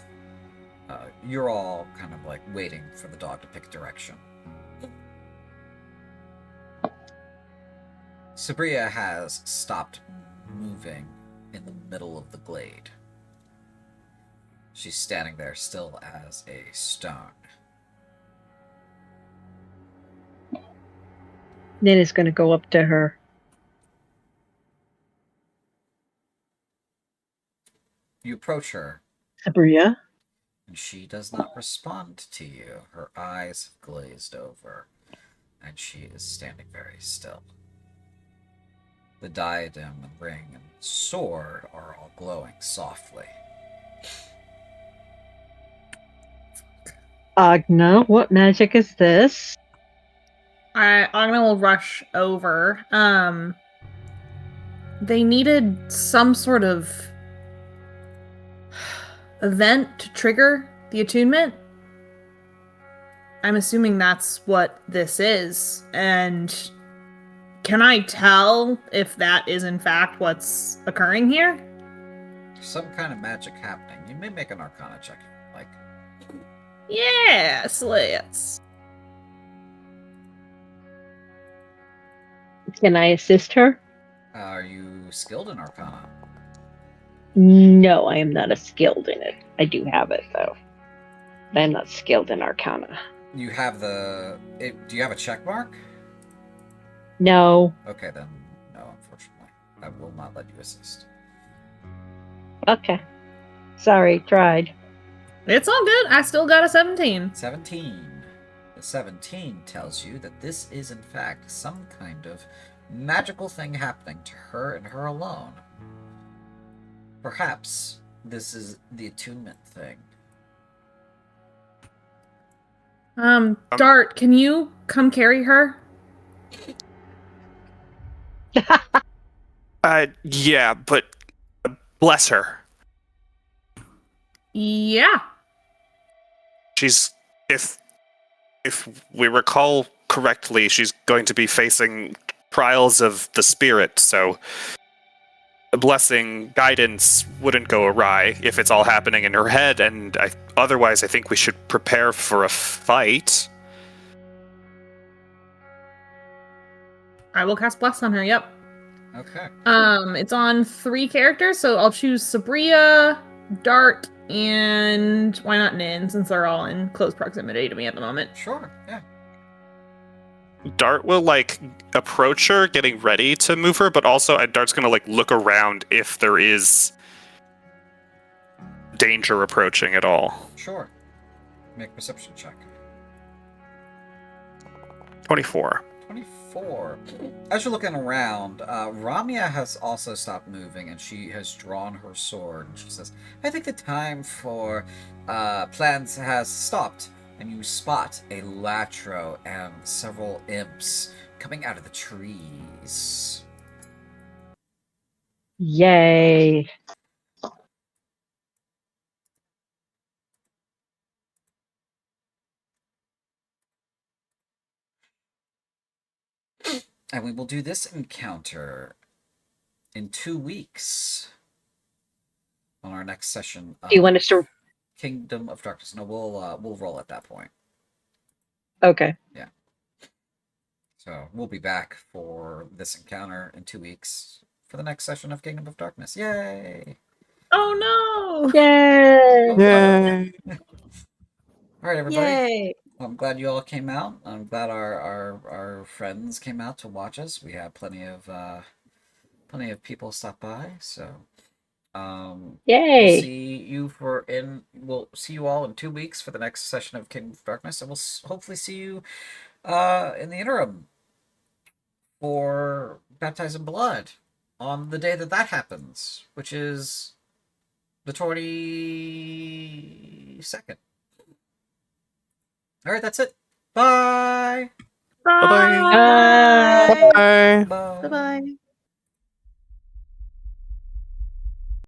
You're all kind of like waiting for the dog to pick direction. Sabria has stopped moving in the middle of the glade. She's standing there still as a stone. Nin is going to go up to her. You approach her, Sabria? and she does not respond to you. Her eyes have glazed over, and she is standing very still. The diadem and ring and sword are all glowing softly. Agna, what magic is this? Agna will rush over. They needed some sort of event to trigger the attunement. I'm assuming that's what this is. And can I tell if that is in fact what's occurring here? Some kind of magic happening. You may make an Arcana check if you like. Yes, let's. Can I assist her? Are you skilled in Arcana? No, I am not as skilled in it. I do have it, though. but I'm not skilled in Arcana. You have do you have a check mark? No. Okay, then no, unfortunately. I will not let you assist. Okay. Sorry, tried. It's all good. I still got a 17. 17. The 17 tells you that this is, in fact, some kind of magical thing happening to her and her alone. Perhaps this is the attunement thing. Dart, can you come carry her? Yeah, but bless her. Yeah. She's if we recall correctly, she's going to be facing trials of the spirit, so a blessing guidance wouldn't go awry if it's all happening in her head, and otherwise I think we should prepare for a fight. I will cast Bless on her, yep. Okay. It's on 3 characters, so I'll choose Sabria, Dart, and why not Nin, since they're all in close proximity to me at the moment. Sure, yeah. Dart will approach her, getting ready to move her, but also Dart's gonna look around if there is danger approaching at all. Sure. Make a perception check. 24. 24. As you're looking around, Ramya has also stopped moving and she has drawn her sword. She says, I think the time for plans has stopped. And you spot a Latro and several imps coming out of the trees. Yay. And we will do this encounter in 2 weeks on our next session of Do you want us to? Kingdom of Darkness. No, we'll roll at that point. Okay. Yeah. So we'll be back for this encounter in 2 weeks for the next session of Kingdom of Darkness. Yay! Oh no! Yay. Yay. All right, everybody. Yay! Well, I'm glad you all came out. I'm glad our friends came out to watch us. We had plenty of people stop by. So, Yay. we'll see you all in 2 weeks for the next session of Kingdom of Darkness, and we'll hopefully see you in the interim for Baptized in Blood on the day that happens, which is the 22nd. All right, that's it. Bye. Bye. Bye. Bye. Bye-bye.